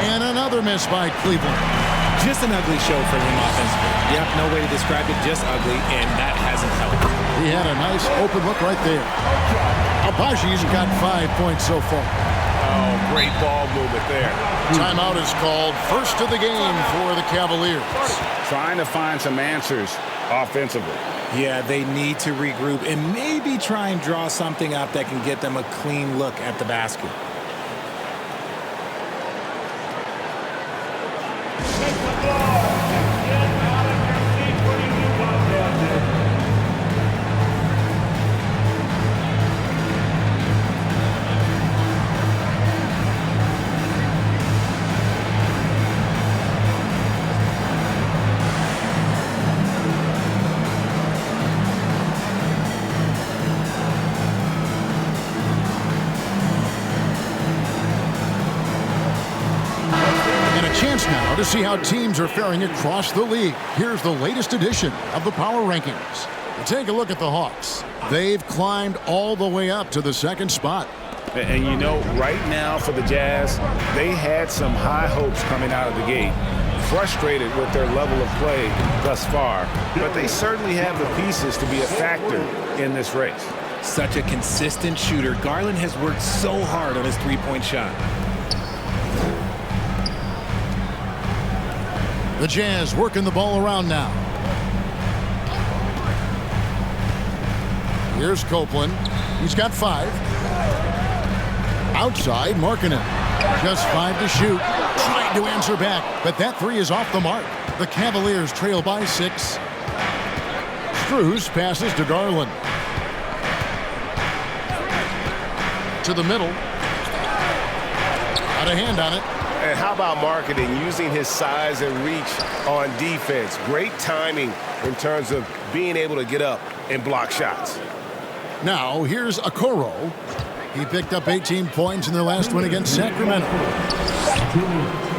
And another miss by Cleveland. Just an ugly show for him offensively. Yep, no way to describe it, just ugly, and that hasn't helped. He had a nice open look right there. Agbaji's got 5 points so far. Oh, great ball movement there. Timeout is called. First of the game for the Cavaliers. Trying to find some answers offensively. Yeah, they need to regroup and maybe try and draw something up that can get them a clean look at the basket. Now to see how teams are faring across the league. Here's the latest edition of the Power Rankings. Take a look at the Hawks. They've climbed all the way up to the second spot. And you know, right now for the Jazz, they had some high hopes coming out of the gate. Frustrated with their level of play thus far, but they certainly have the pieces to be a factor in this race. Such a consistent shooter. Garland has worked so hard on his three-point shot. The Jazz working the ball around now. Here's Copeland. He's got 5. Outside, Markkanen. Just 5 to shoot. Trying to answer back, but that 3 is off the mark. The Cavaliers trail by 6. Strus passes to Garland. To the middle. Got a hand on it. And how about Markkanen using his size and reach on defense? Great timing in terms of being able to get up and block shots. Now, here's Okoro. He picked up 18 points in their last win against Sacramento.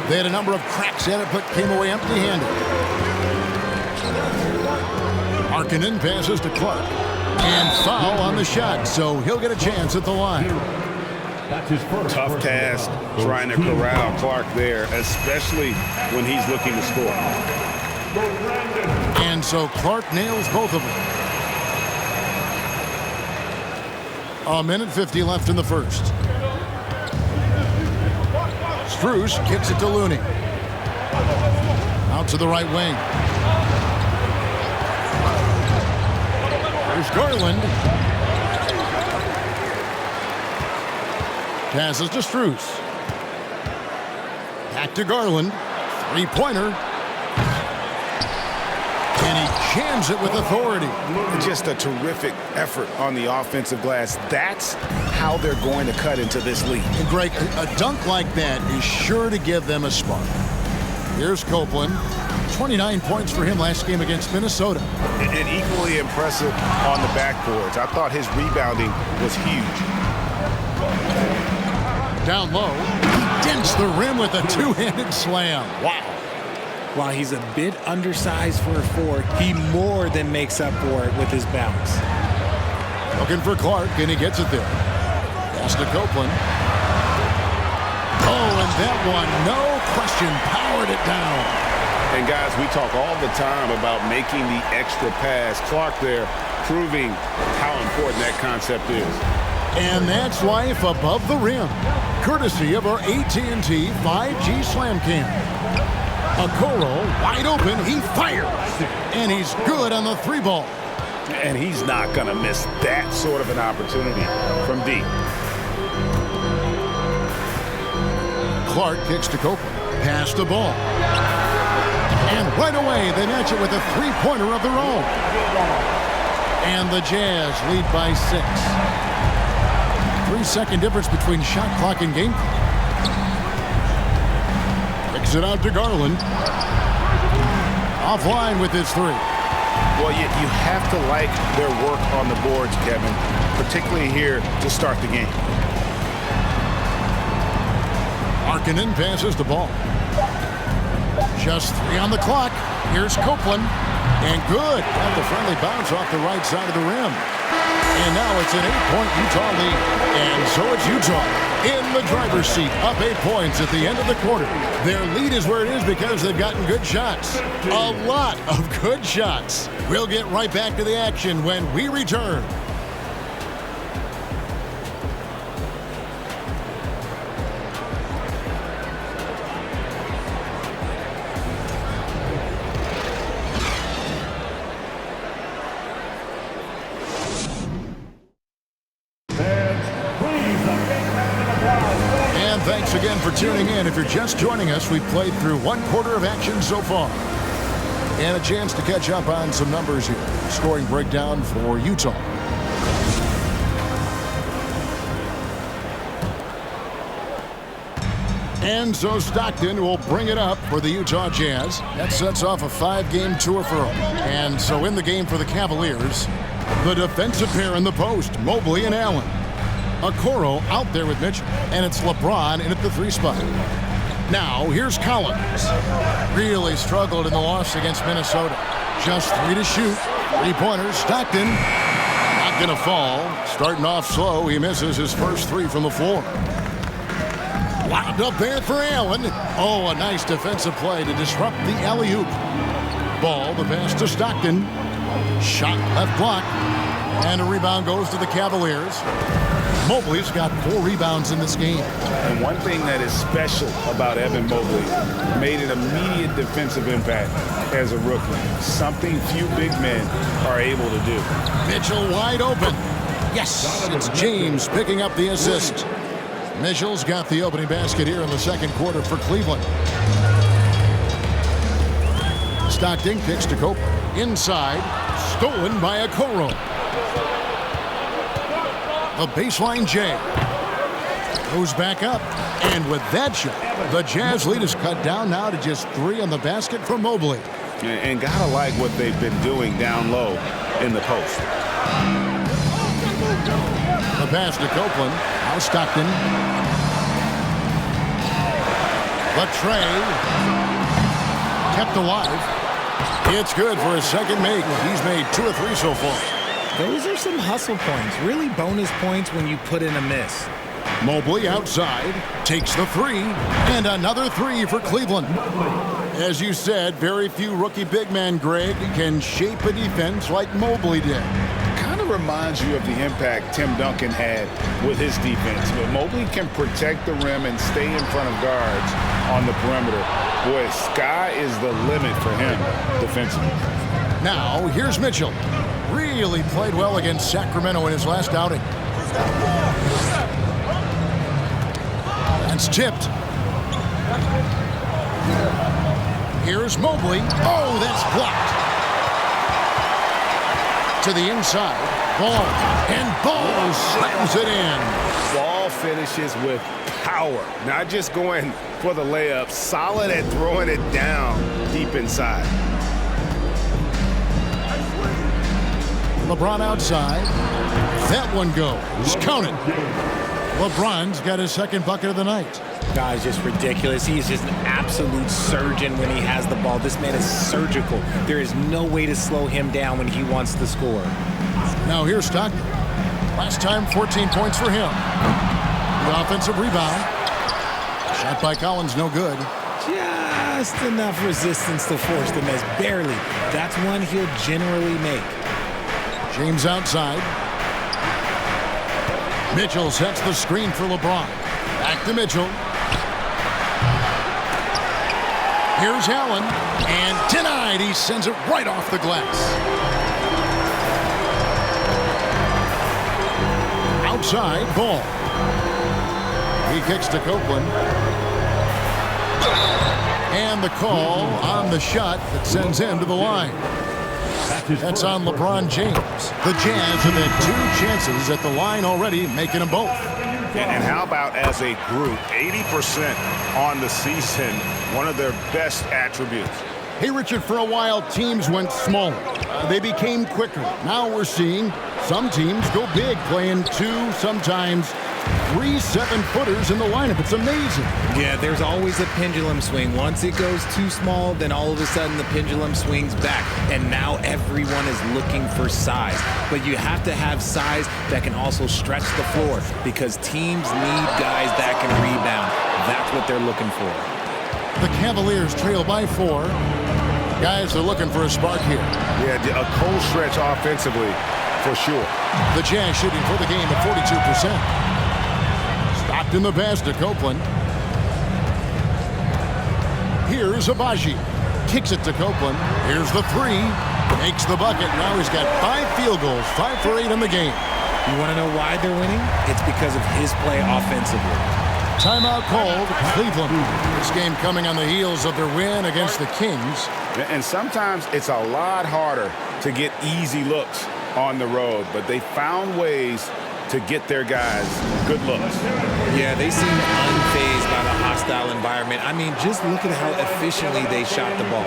They had a number of cracks at it, but came away empty-handed. Markkanen passes to Clark. And foul on the shot, so he'll get a chance at the line. Tough task trying to corral Clark there, especially when he's looking to score. And so Clark nails both of them. 1:50 left in the first. Strus kicks it to Looney. Out to the right wing. There's Garland. Passes to Strus. Back to Garland. Three-pointer. And he jams it with authority. Just a terrific effort on the offensive glass. That's how they're going to cut into this league. And Greg, a dunk like that is sure to give them a spark. Here's Copeland. 29 points for him last game against Minnesota. And equally impressive on the backboards. I thought his rebounding was huge. Down low, he dents the rim with a two-handed slam. Wow. While he's a bit undersized for a 4, he more than makes up for it with his bounce. Looking for Clark, and he gets it there. Pass to Copeland. Oh, and that one, no question, powered it down. And guys, we talk all the time about making the extra pass. Clark there proving how important that concept is. And that's life above the rim, courtesy of our AT&T 5G Slam Cam. Okoro wide open, he fires, and he's good on the 3 ball. And he's not going to miss that sort of an opportunity from deep. Clark kicks to Copeland, pass the ball. And right away, they match it with a 3-pointer of their own. And the Jazz lead by 6. 3-second difference between shot clock and game clock. Kicks it out to Garland. Offline with his 3. Well, you have to like their work on the boards, Kevin, particularly here to start the game. Markkanen passes the ball. Just 3 on the clock. Here's Copeland. And good. Got the friendly bounce off the right side of the rim. And now it's an 8-point Utah lead. And so it's Utah in the driver's seat, up 8 points at the end of the quarter. Their lead is where it is because they've gotten good shots. A lot of good shots. We'll get right back to the action when we return. tuning in. If you're just joining us, we've played through one quarter of action so far. And a chance to catch up on some numbers here. Scoring breakdown for Utah. And so Stockton will bring it up for the Utah Jazz. That sets off a 5-game tour for them. And so in the game for the Cavaliers, the defensive pair in the post, Mobley and Allen. Okoro out there with Mitchell, and it's LeBron in at the 3 spot. Now, here's Collins. Really struggled in the loss against Minnesota. Just 3 to shoot. 3-pointers. Stockton not going to fall. Starting off slow, he misses his first 3 from the floor. Wound up there for Allen. Oh, a nice defensive play to disrupt the alley-oop. Ball, the pass to Stockton. Shot left block. And a rebound goes to the Cavaliers. Mobley's got 4 rebounds in this game. And one thing that is special about Evan Mobley, made an immediate defensive impact as a rookie. Something few big men are able to do. Mitchell wide open. Yes, it's James picking up the assist. Mitchell's got the opening basket here in the second quarter for Cleveland. Stockton kicks to Copeland. Inside, stolen by Okoro. The baseline J. Goes back up. And with that shot, the Jazz lead is cut down now to just 3 on the basket for Mobley. And gotta like what they've been doing down low in the post. The pass to Copeland. Now Stockton. The tray. Kept alive. It's good for his second make. He's made 2 or 3 so far. Those are some hustle points. Really bonus points when you put in a miss. Mobley outside. Takes the 3. And another 3 for Cleveland. As you said, very few rookie big men, Greg, can shape a defense like Mobley did. Kind of reminds you of the impact Tim Duncan had with his defense. But Mobley can protect the rim and stay in front of guards on the perimeter. Boy, sky is the limit for him defensively. Now, here's Mitchell. Really played well against Sacramento in his last outing. That's tipped. Here's Mobley. Oh, that's blocked. To the inside. Ball. And Ball slams it in. Ball finishes with power. Not just going for the layup. Solid at throwing it down deep inside. LeBron outside. That one goes. Count it. LeBron's got his second bucket of the night. Guy's just ridiculous. He's just an absolute surgeon when he has the ball. This man is surgical. There is no way to slow him down when he wants to score. Now here's Stockton. Last time, 14 points for him. The offensive rebound. Shot by Collins, no good. Just enough resistance to force the miss. Barely. That's one he'll generally make. James outside. Mitchell sets the screen for LeBron. Back to Mitchell. Here's Allen. And denied. He sends it right off the glass. Outside, Ball. He kicks to Copeland. And the call on the shot that sends him to the line. That's on LeBron James. The Jazz have had 2 chances at the line already, making them both. And how about as a group, 80% on the season, one of their best attributes. Hey, Richard, for a while, teams went smaller. They became quicker. Now we're seeing some teams go big, playing 2, sometimes 3 7-footers in the lineup. It's amazing. Yeah, there's always a pendulum swing. Once it goes too small, then all of a sudden the pendulum swings back. And now everyone is looking for size. But you have to have size that can also stretch the floor because teams need guys that can rebound. That's what they're looking for. The Cavaliers trail by 4. Guys are looking for a spark here. Yeah, a cold stretch offensively for sure. The Jazz shooting for the game at 42%. Stopped in the pass to Copeland. Here's Abaji. Kicks it to Copeland. Here's the 3. Makes the bucket. Now he's got 5 field goals. 5 for 8 in the game. You want to know why they're winning? It's because of his play offensively. Timeout called Cleveland. This game coming on the heels of their win against the Kings. And sometimes it's a lot harder to get easy looks on the road, but they found ways to get their guys good looks. Yeah, they seem unfazed by the hostile environment. I mean, just look at how efficiently they shot the ball.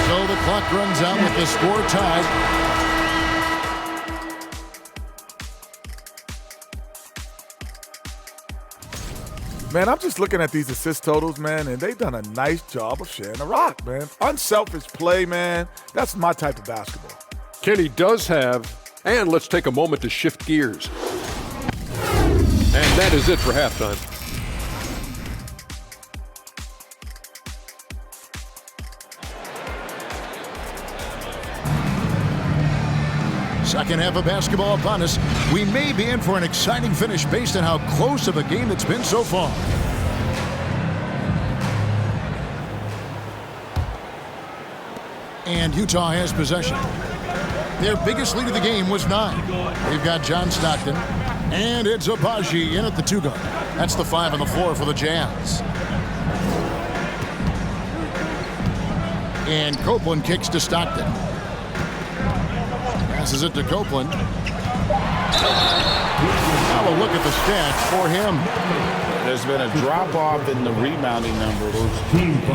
So the clock runs out with the score tied. Man, I'm just looking at these assist totals, man, and they've done a nice job of sharing the rock, man. Unselfish play, man. That's my type of basketball. Kenny does have, and let's take a moment to shift gears. And that is it for halftime. Second half of basketball upon us. We may be in for an exciting finish based on how close of a game it's been so far. And Utah has possession. Their biggest lead of the game was 9. They've got John Stockton. And it's Agbaji in at the 2 guard. That's the 5 on the floor for the Jazz. And Copeland kicks to Stockton. Passes it to Copeland. Now a look at the stats for him. There's been a drop-off in the rebounding numbers.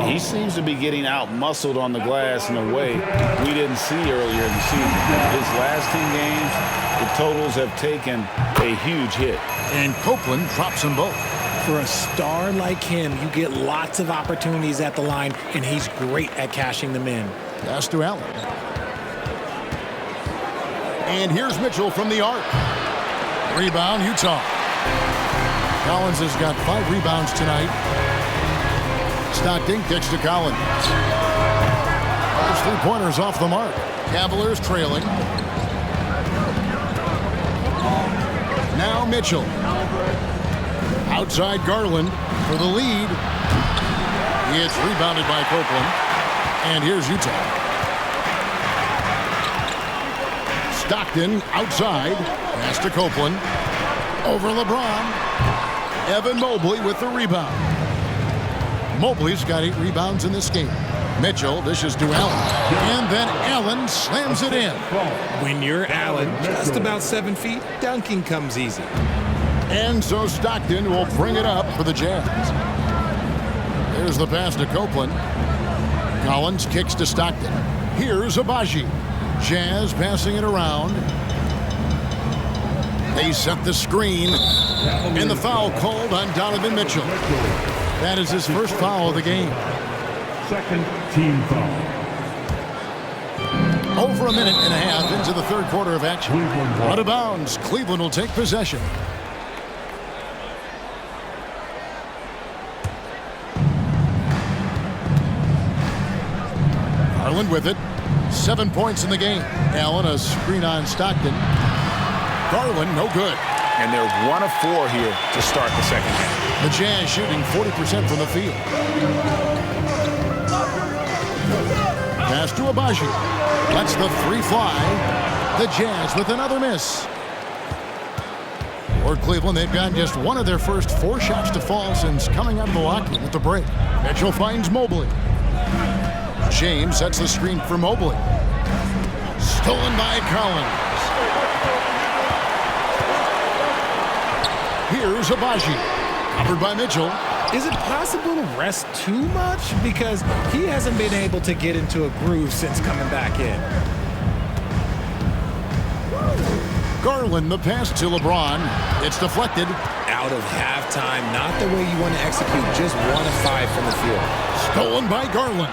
He seems to be getting out-muscled on the glass in a way we didn't see earlier in the season. His last 10 games, the totals have taken a huge hit. And Copeland drops them both. For a star like him, you get lots of opportunities at the line, and he's great at cashing them in. Pass to Allen. And here's Mitchell from the arc. Rebound, Utah. Collins has got 5 rebounds tonight. Stockton kicks to Collins. First 3-pointers off the mark. Cavaliers trailing. Now Mitchell. Outside Garland for the lead. It's rebounded by Copeland. And here's Utah. Stockton outside. Pass to Copeland. Over LeBron. Evan Mobley with the rebound. Mobley's got 8 rebounds in this game. Mitchell dishes to Allen. And then Allen slams it in. When you're Allen, just about 7 feet, dunking comes easy. And so Stockton will bring it up for the Jazz. There's the pass to Copeland. Collins kicks to Stockton. Here's Agbaji. Jazz passing it around. They set the screen. And the foul called on Donovan Mitchell. That is his first foul of the game. Second team foul. Over a minute and a half into the third quarter of action. Out of bounds. Cleveland will take possession. Garland with it. 7 points in the game. Allen a screen on Stockton. Garland no good. And they're 1 of 4 here to start the second half. The Jazz shooting 40% from the field. Pass to Agbaji. Lets the 3 fly. The Jazz with another miss. For Cleveland, they've got just one of their first 4 shots to fall since coming out of the locker room at the break. Mitchell finds Mobley. James sets the screen for Mobley. Stolen by Collins. Here's Agbaji. Covered by Mitchell. Is it possible to rest too much? Because he hasn't been able to get into a groove since coming back in. Garland, the pass to LeBron. It's deflected. Out of halftime. Not the way you want to execute. Just 1 of 5 from the field. Stolen by Garland.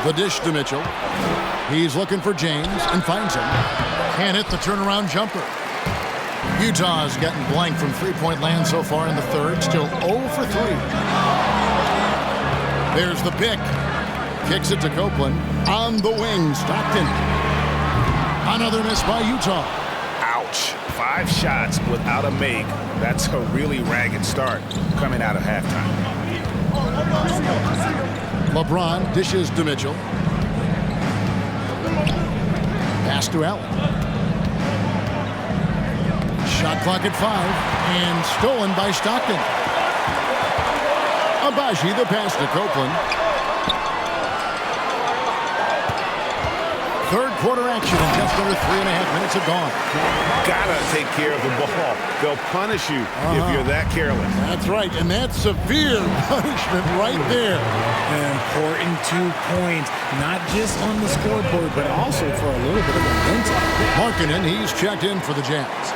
The dish to Mitchell. He's looking for James and finds him. Can't hit the turnaround jumper. Utah's gotten blank from 3-point land so far in the third. Still 0 for 3. There's the pick. Kicks it to Copeland. On the wing, Stockton. Another miss by Utah. Ouch. 5 shots without a make. That's a really ragged start coming out of halftime. LeBron dishes to Mitchell. Pass to Allen. Shot clock at 5 and stolen by Stockton. Agbaji the pass to Copeland. Third quarter action and just under 3.5 minutes have gone. Gotta take care of the ball. They'll punish you if you're that careless. That's right, and that's severe punishment right there. An important 2 points, not just on the scoreboard, but also for a little bit of momentum. Markkanen, he's checked in for the Jazz.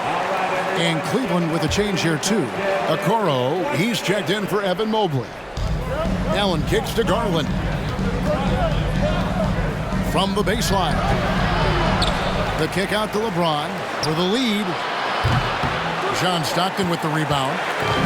And Cleveland with a change here too. Okoro, he's checked in for Evan Mobley. Allen kicks to Garland. From the baseline. The kick out to LeBron for the lead. John Stockton with the rebound.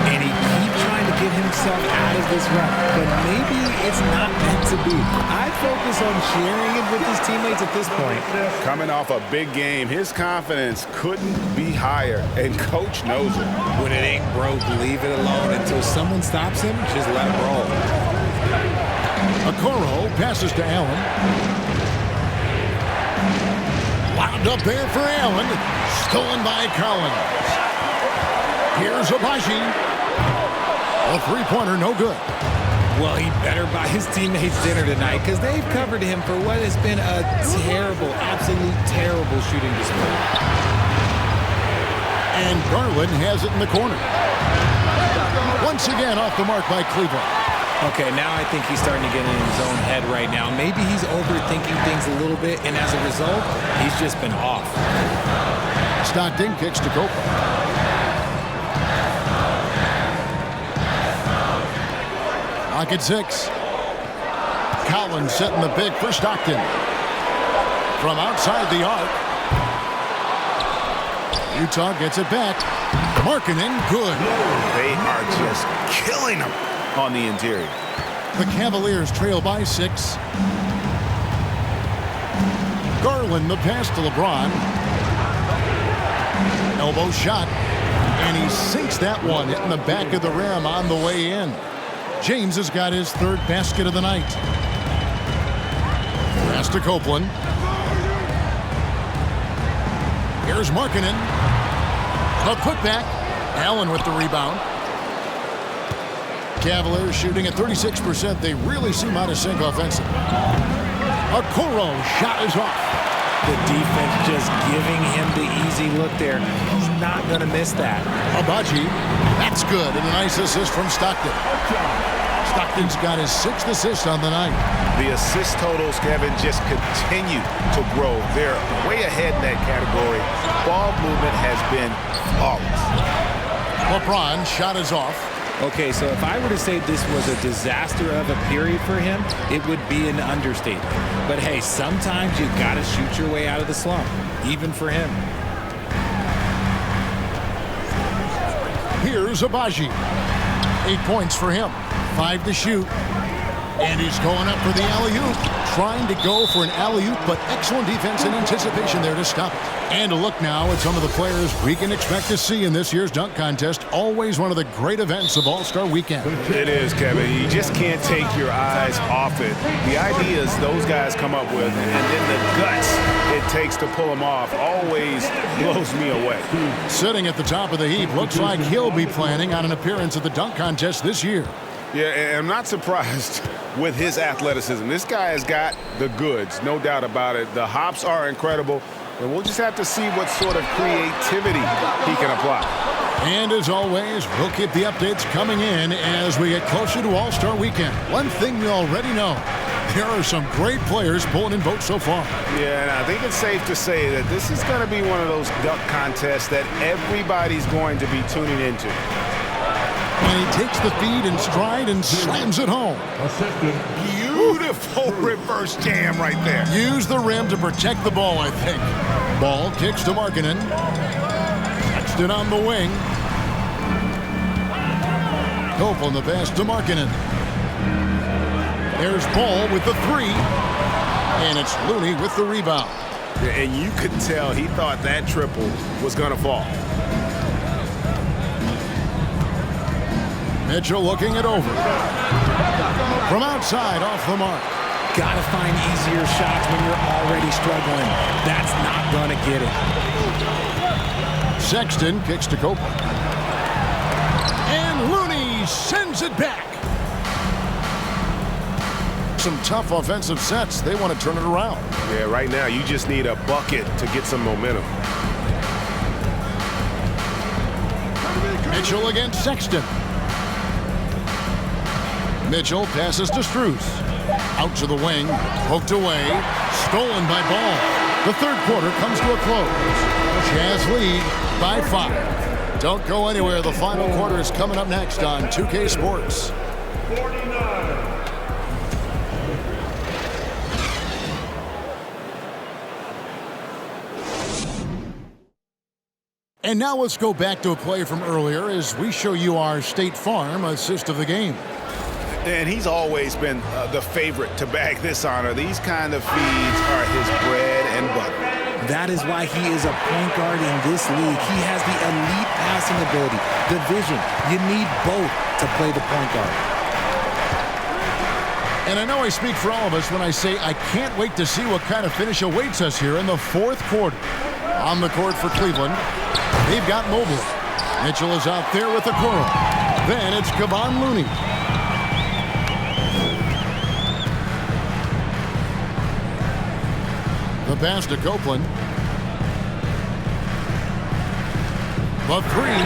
And he keeps trying to get himself out of this rut, but maybe it's not meant to be. I focus on sharing it with his teammates at this point. Coming off a big game, his confidence couldn't be higher, and coach knows it. When it ain't broke, leave it alone until someone stops him. Just let him roll. Okoro passes to Allen. Wound up there for Allen. Stolen by Collins. Here's Agbaji. A three-pointer, no good. Well, he better buy his teammates dinner tonight because they've covered him for what has been a terrible, absolute terrible shooting display. And Garland has it in the corner. Once again off the mark by Cleveland. Okay, now I think he's starting to get in his own head right now. Maybe he's overthinking things a little bit, and as a result, he's just been off. Stockton kicks to Copeland. Lock at 6. Collins setting the pick for Stockton. From outside the arc. Utah gets it back. Markkanen, good. They are just killing him on the interior. The Cavaliers trail by 6. Garland the pass to LeBron. Elbow shot. And he sinks that one, hitting the back of the rim on the way in. James has got his third basket of the night. Pass to Copeland. Here's Markkanen. A putback. Allen with the rebound. Cavaliers shooting at 36%. They really seem out of sync offensively. Okoro shot is off. The defense just giving him the easy look there. He's not going to miss that. Agbaji, that's good. And a nice assist from Stockton. Stockton's got his 6th assist on the night. The assist totals, Kevin, just continue to grow. They're way ahead in that category. Ball movement has been flawless. LeBron shot is off. Okay, so if I were to say this was a disaster of a period for him, it would be an understatement. But hey, sometimes you got to shoot your way out of the slump, even for him. Here's Agbaji. 8 points for him. 5 to shoot. And he's going up for the alley-oop. Trying to go for an alley-oop, but excellent defense and anticipation there to stop it. And a look now at some of the players we can expect to see in this year's dunk contest. Always one of the great events of All-Star Weekend. It is, Kevin. You just can't take your eyes off it. The ideas those guys come up with, and then the guts it takes to pull them off always blows me away. Sitting at the top of the heap, looks like he'll be planning on an appearance at the dunk contest this year. Yeah, and I'm not surprised with his athleticism. This guy has got the goods, no doubt about it. The hops are incredible, and we'll just have to see what sort of creativity he can apply. And as always, we'll keep the updates coming in as we get closer to All-Star Weekend. One thing we already know, there are some great players pulling in votes so far. Yeah, and I think it's safe to say that this is going to be one of those dunk contests that everybody's going to be tuning into. And he takes the feed in stride and slams it home. Beautiful reverse jam right there. Use the rim to protect the ball, I think. Ball kicks to Markkanen. Sexton on the wing. Copeland the pass to Markkanen. There's Ball with the 3. And it's Looney with the rebound. And you could tell he thought that triple was going to fall. Mitchell looking it over. From outside, off the mark. Gotta find easier shots when you're already struggling. That's not gonna get it. Sexton kicks to Copeland. And Looney sends it back. Some tough offensive sets. They want to turn it around. Yeah, right now you just need a bucket to get some momentum. Mitchell against Sexton. Mitchell passes to Strus. Out to the wing, poked away, stolen by Ball. The third quarter comes to a close. Jazz lead by 5. Don't go anywhere. The final quarter is coming up next on 2K Sports. 49. And now let's go back to a play from earlier as we show you our State Farm assist of the game. And he's always been the favorite to bag this honor. These kind of feeds are his bread and butter. That is why he is a point guard in this league. He has the elite passing ability, the vision. You need both to play the point guard. And I know I speak for all of us when I say I can't wait to see what kind of finish awaits us here in the fourth quarter. On the court for Cleveland, they've got Mobley. Mitchell is out there with Okoro. Then it's Kevon Looney. The pass to Copeland. The three.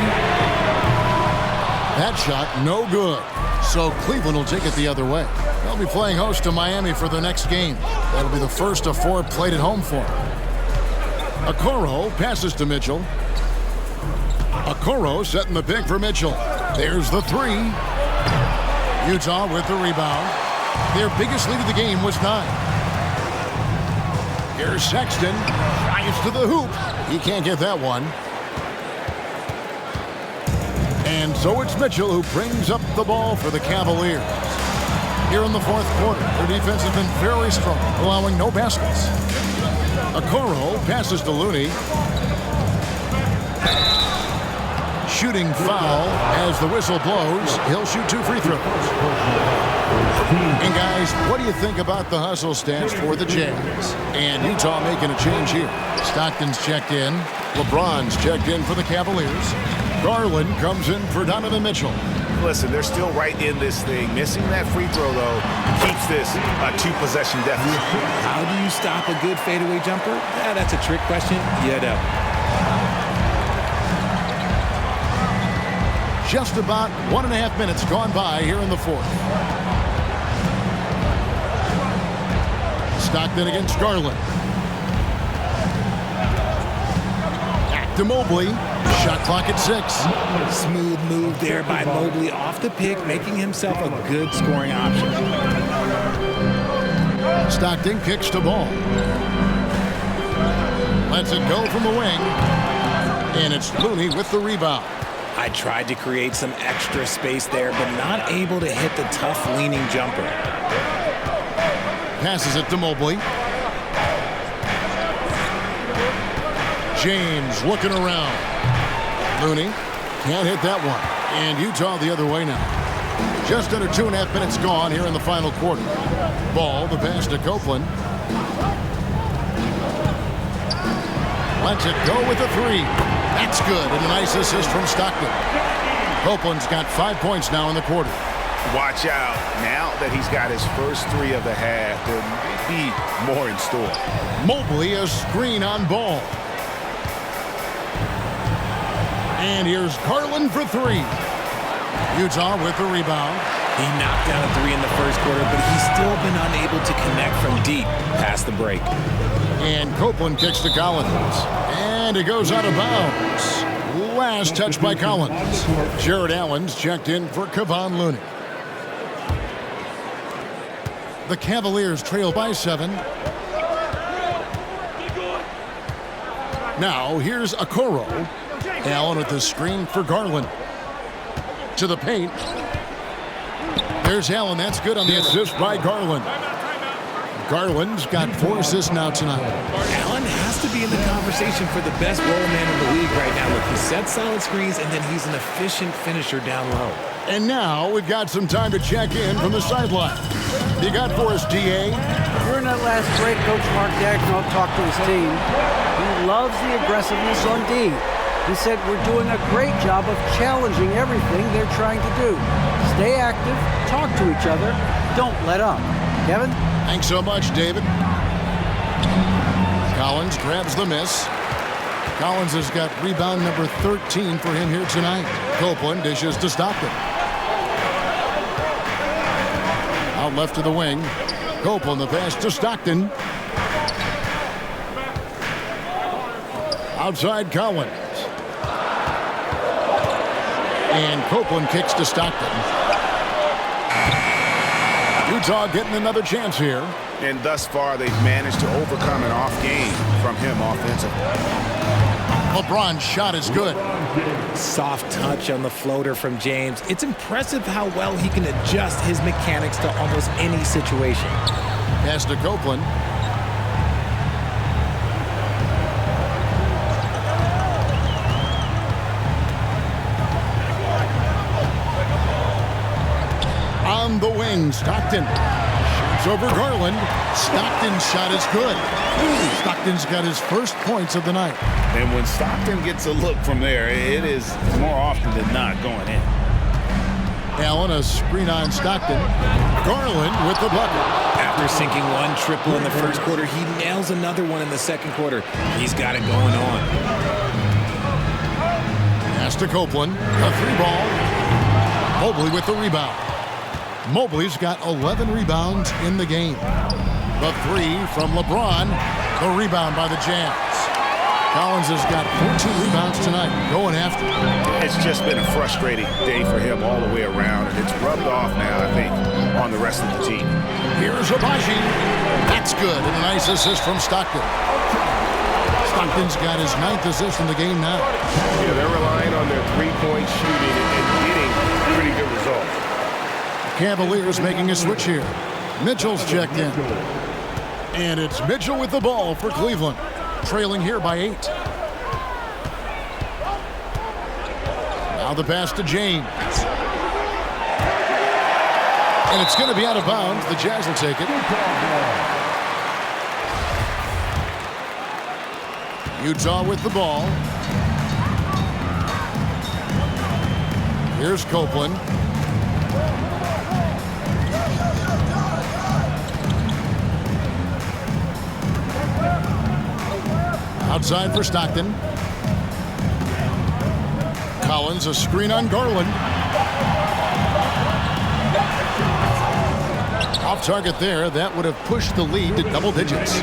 That shot no good. So Cleveland will take it the other way. They'll be playing host to Miami for the next game. That'll be the first of 4 played at home for them. Okoro passes to Mitchell. Okoro setting the pick for Mitchell. There's the 3. Utah with the rebound. Their biggest lead of the game was 9. Here's Sexton. Drives to the hoop. He can't get that one. And so it's Mitchell who brings up the ball for the Cavaliers. Here in the fourth quarter, their defense has been very strong, allowing no baskets. Okoro passes to Looney. Shooting foul as the whistle blows. He'll shoot 2 free throws. And guys, what do you think about the hustle stats for the Jazz? And Utah making a change here. Stockton's checked in. LeBron's checked in for the Cavaliers. Garland comes in for Donovan Mitchell. Listen, they're still right in this thing. Missing that free throw, though, keeps this a 2-possession deficit. How do you stop a good fadeaway jumper? Yeah, that's a trick question. You know. Just about 1.5 minutes gone by here in the fourth. Stockton against Garland. Back to Mobley. Shot clock at 6. Smooth move there by Mobley off the pick, making himself a good scoring option. Stockton kicks to Ball. Lets it go from the wing. And it's Looney with the rebound. I tried to create some extra space there, but not able to hit the tough leaning jumper. Passes it to Mobley. James looking around. Looney can't hit that one. And Utah the other way now. Just under 2.5 minutes gone here in the final quarter. Ball, the pass to Copeland. Lets it go with a 3. That's good. And a nice assist from Stockton. Copeland's got 5 points now in the quarter. Watch out. Now that he's got his first 3 of the half, there may be more in store. Mobley, a screen on Ball. And here's Garland for 3. Utah with the rebound. He knocked down a 3 in the first quarter, but he's still been unable to connect from deep past the break. And Copeland kicks to Collins. And it goes out of bounds. Last touch by Collins. Jared Allen's checked in for Kevon Looney. The Cavaliers trail by 7. Now here's Okoro. Allen with the screen for Garland. To the paint. There's Allen. That's good on the assist by Garland. Garland's got 4 assists now tonight. Allen has to be in the conversation for the best roll man in the league right now. Look, he sets solid screens, and then he's an efficient finisher down low. And now we've got some time to check in from the sideline. You got for us, DA? During that last break, Coach Mark Daigneault talked to his team. He loves the aggressiveness on D. He said, we're doing a great job of challenging everything they're trying to do. Stay active, talk to each other, don't let up. Kevin? Thanks so much, David. Collins grabs the miss. Collins has got rebound number 13 for him here tonight. Copeland dishes to Stockton. Out left to the wing. Copeland the pass to Stockton. Outside Collins. And Copeland kicks to Stockton. Utah getting another chance here. And thus far, they've managed to overcome an off game from him offensively. LeBron's shot is good. Soft touch on the floater from James. It's impressive how well he can adjust his mechanics to almost any situation. Pass to Copeland. On the wing, Stockton. Shoots over Garland. Stockton's shot is good. Stockton's got his first points of the night. And when Stockton gets a look from there, it is more often than not going in. Allen, a screen on Stockton. Garland with the bucket. After sinking one triple in the first quarter, he nails another one in the second quarter. He's got it going on. Pass to Copeland. A three ball. Mobley with the rebound. Mobley's got 11 rebounds in the game. The three from LeBron. The rebound by the Jazz. Collins has got 14 rebounds tonight, going after. It's just been a frustrating day for him all the way around, and it's rubbed off now, I think, on the rest of the team. Here's Abaji. That's good, and a nice assist from Stockton. Stockton's got his 9th assist in the game now. Yeah, they're relying on their three-point shooting and getting pretty good results. Cavaliers making a switch here. Mitchell's checked in. And it's Mitchell with the ball for Cleveland. Trailing here by 8. Now the pass to James. And it's going to be out of bounds. The Jazz will take it. Utah with the ball. Here's Copeland. Outside for Stockton. Collins, a screen on Garland. Off target there. That would have pushed the lead to double digits.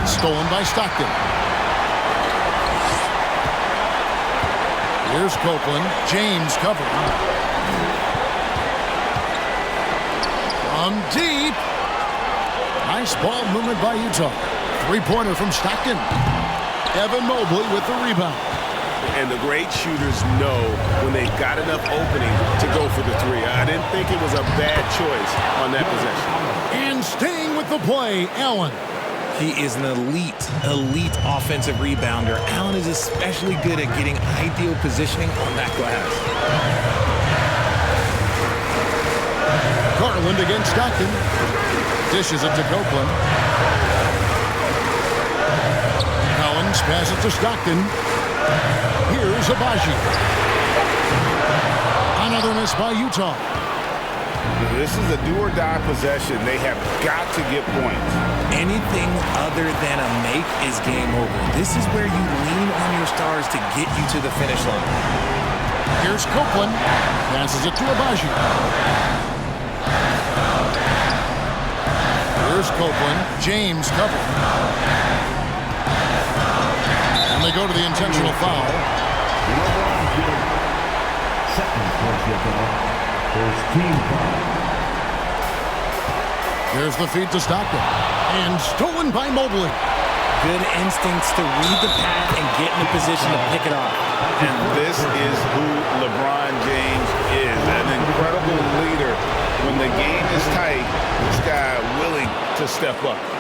Stolen by Stockton. Here's Copeland. James covering. From deep. Nice ball movement by Utah. Three-pointer from Stockton. Evan Mobley with the rebound. And the great shooters know when they've got enough opening to go for the three. I didn't think it was a bad choice on that possession. And staying with the play, Allen. He is an elite offensive rebounder. Allen is especially good at getting ideal positioning on that glass. Garland against Stockton. Dishes it to Copeland. Collins passes to Stockton. Here's Abaji. Another miss by Utah. This is a do-or-die possession. They have got to get points. Anything other than a make is game over. This is where you lean on your stars to get you to the finish line. Here's Copeland. Passes it to Abaji. Here's Copeland. James covered. And they go to the intentional foul. Second personal foul. First team foul. Here's the feed to Stockton. And stolen by Mobley. Good instincts to read the path and get in a position to pick it off. And this is who LeBron James is, an incredible leader. When the game is tight, this guy willing to step up.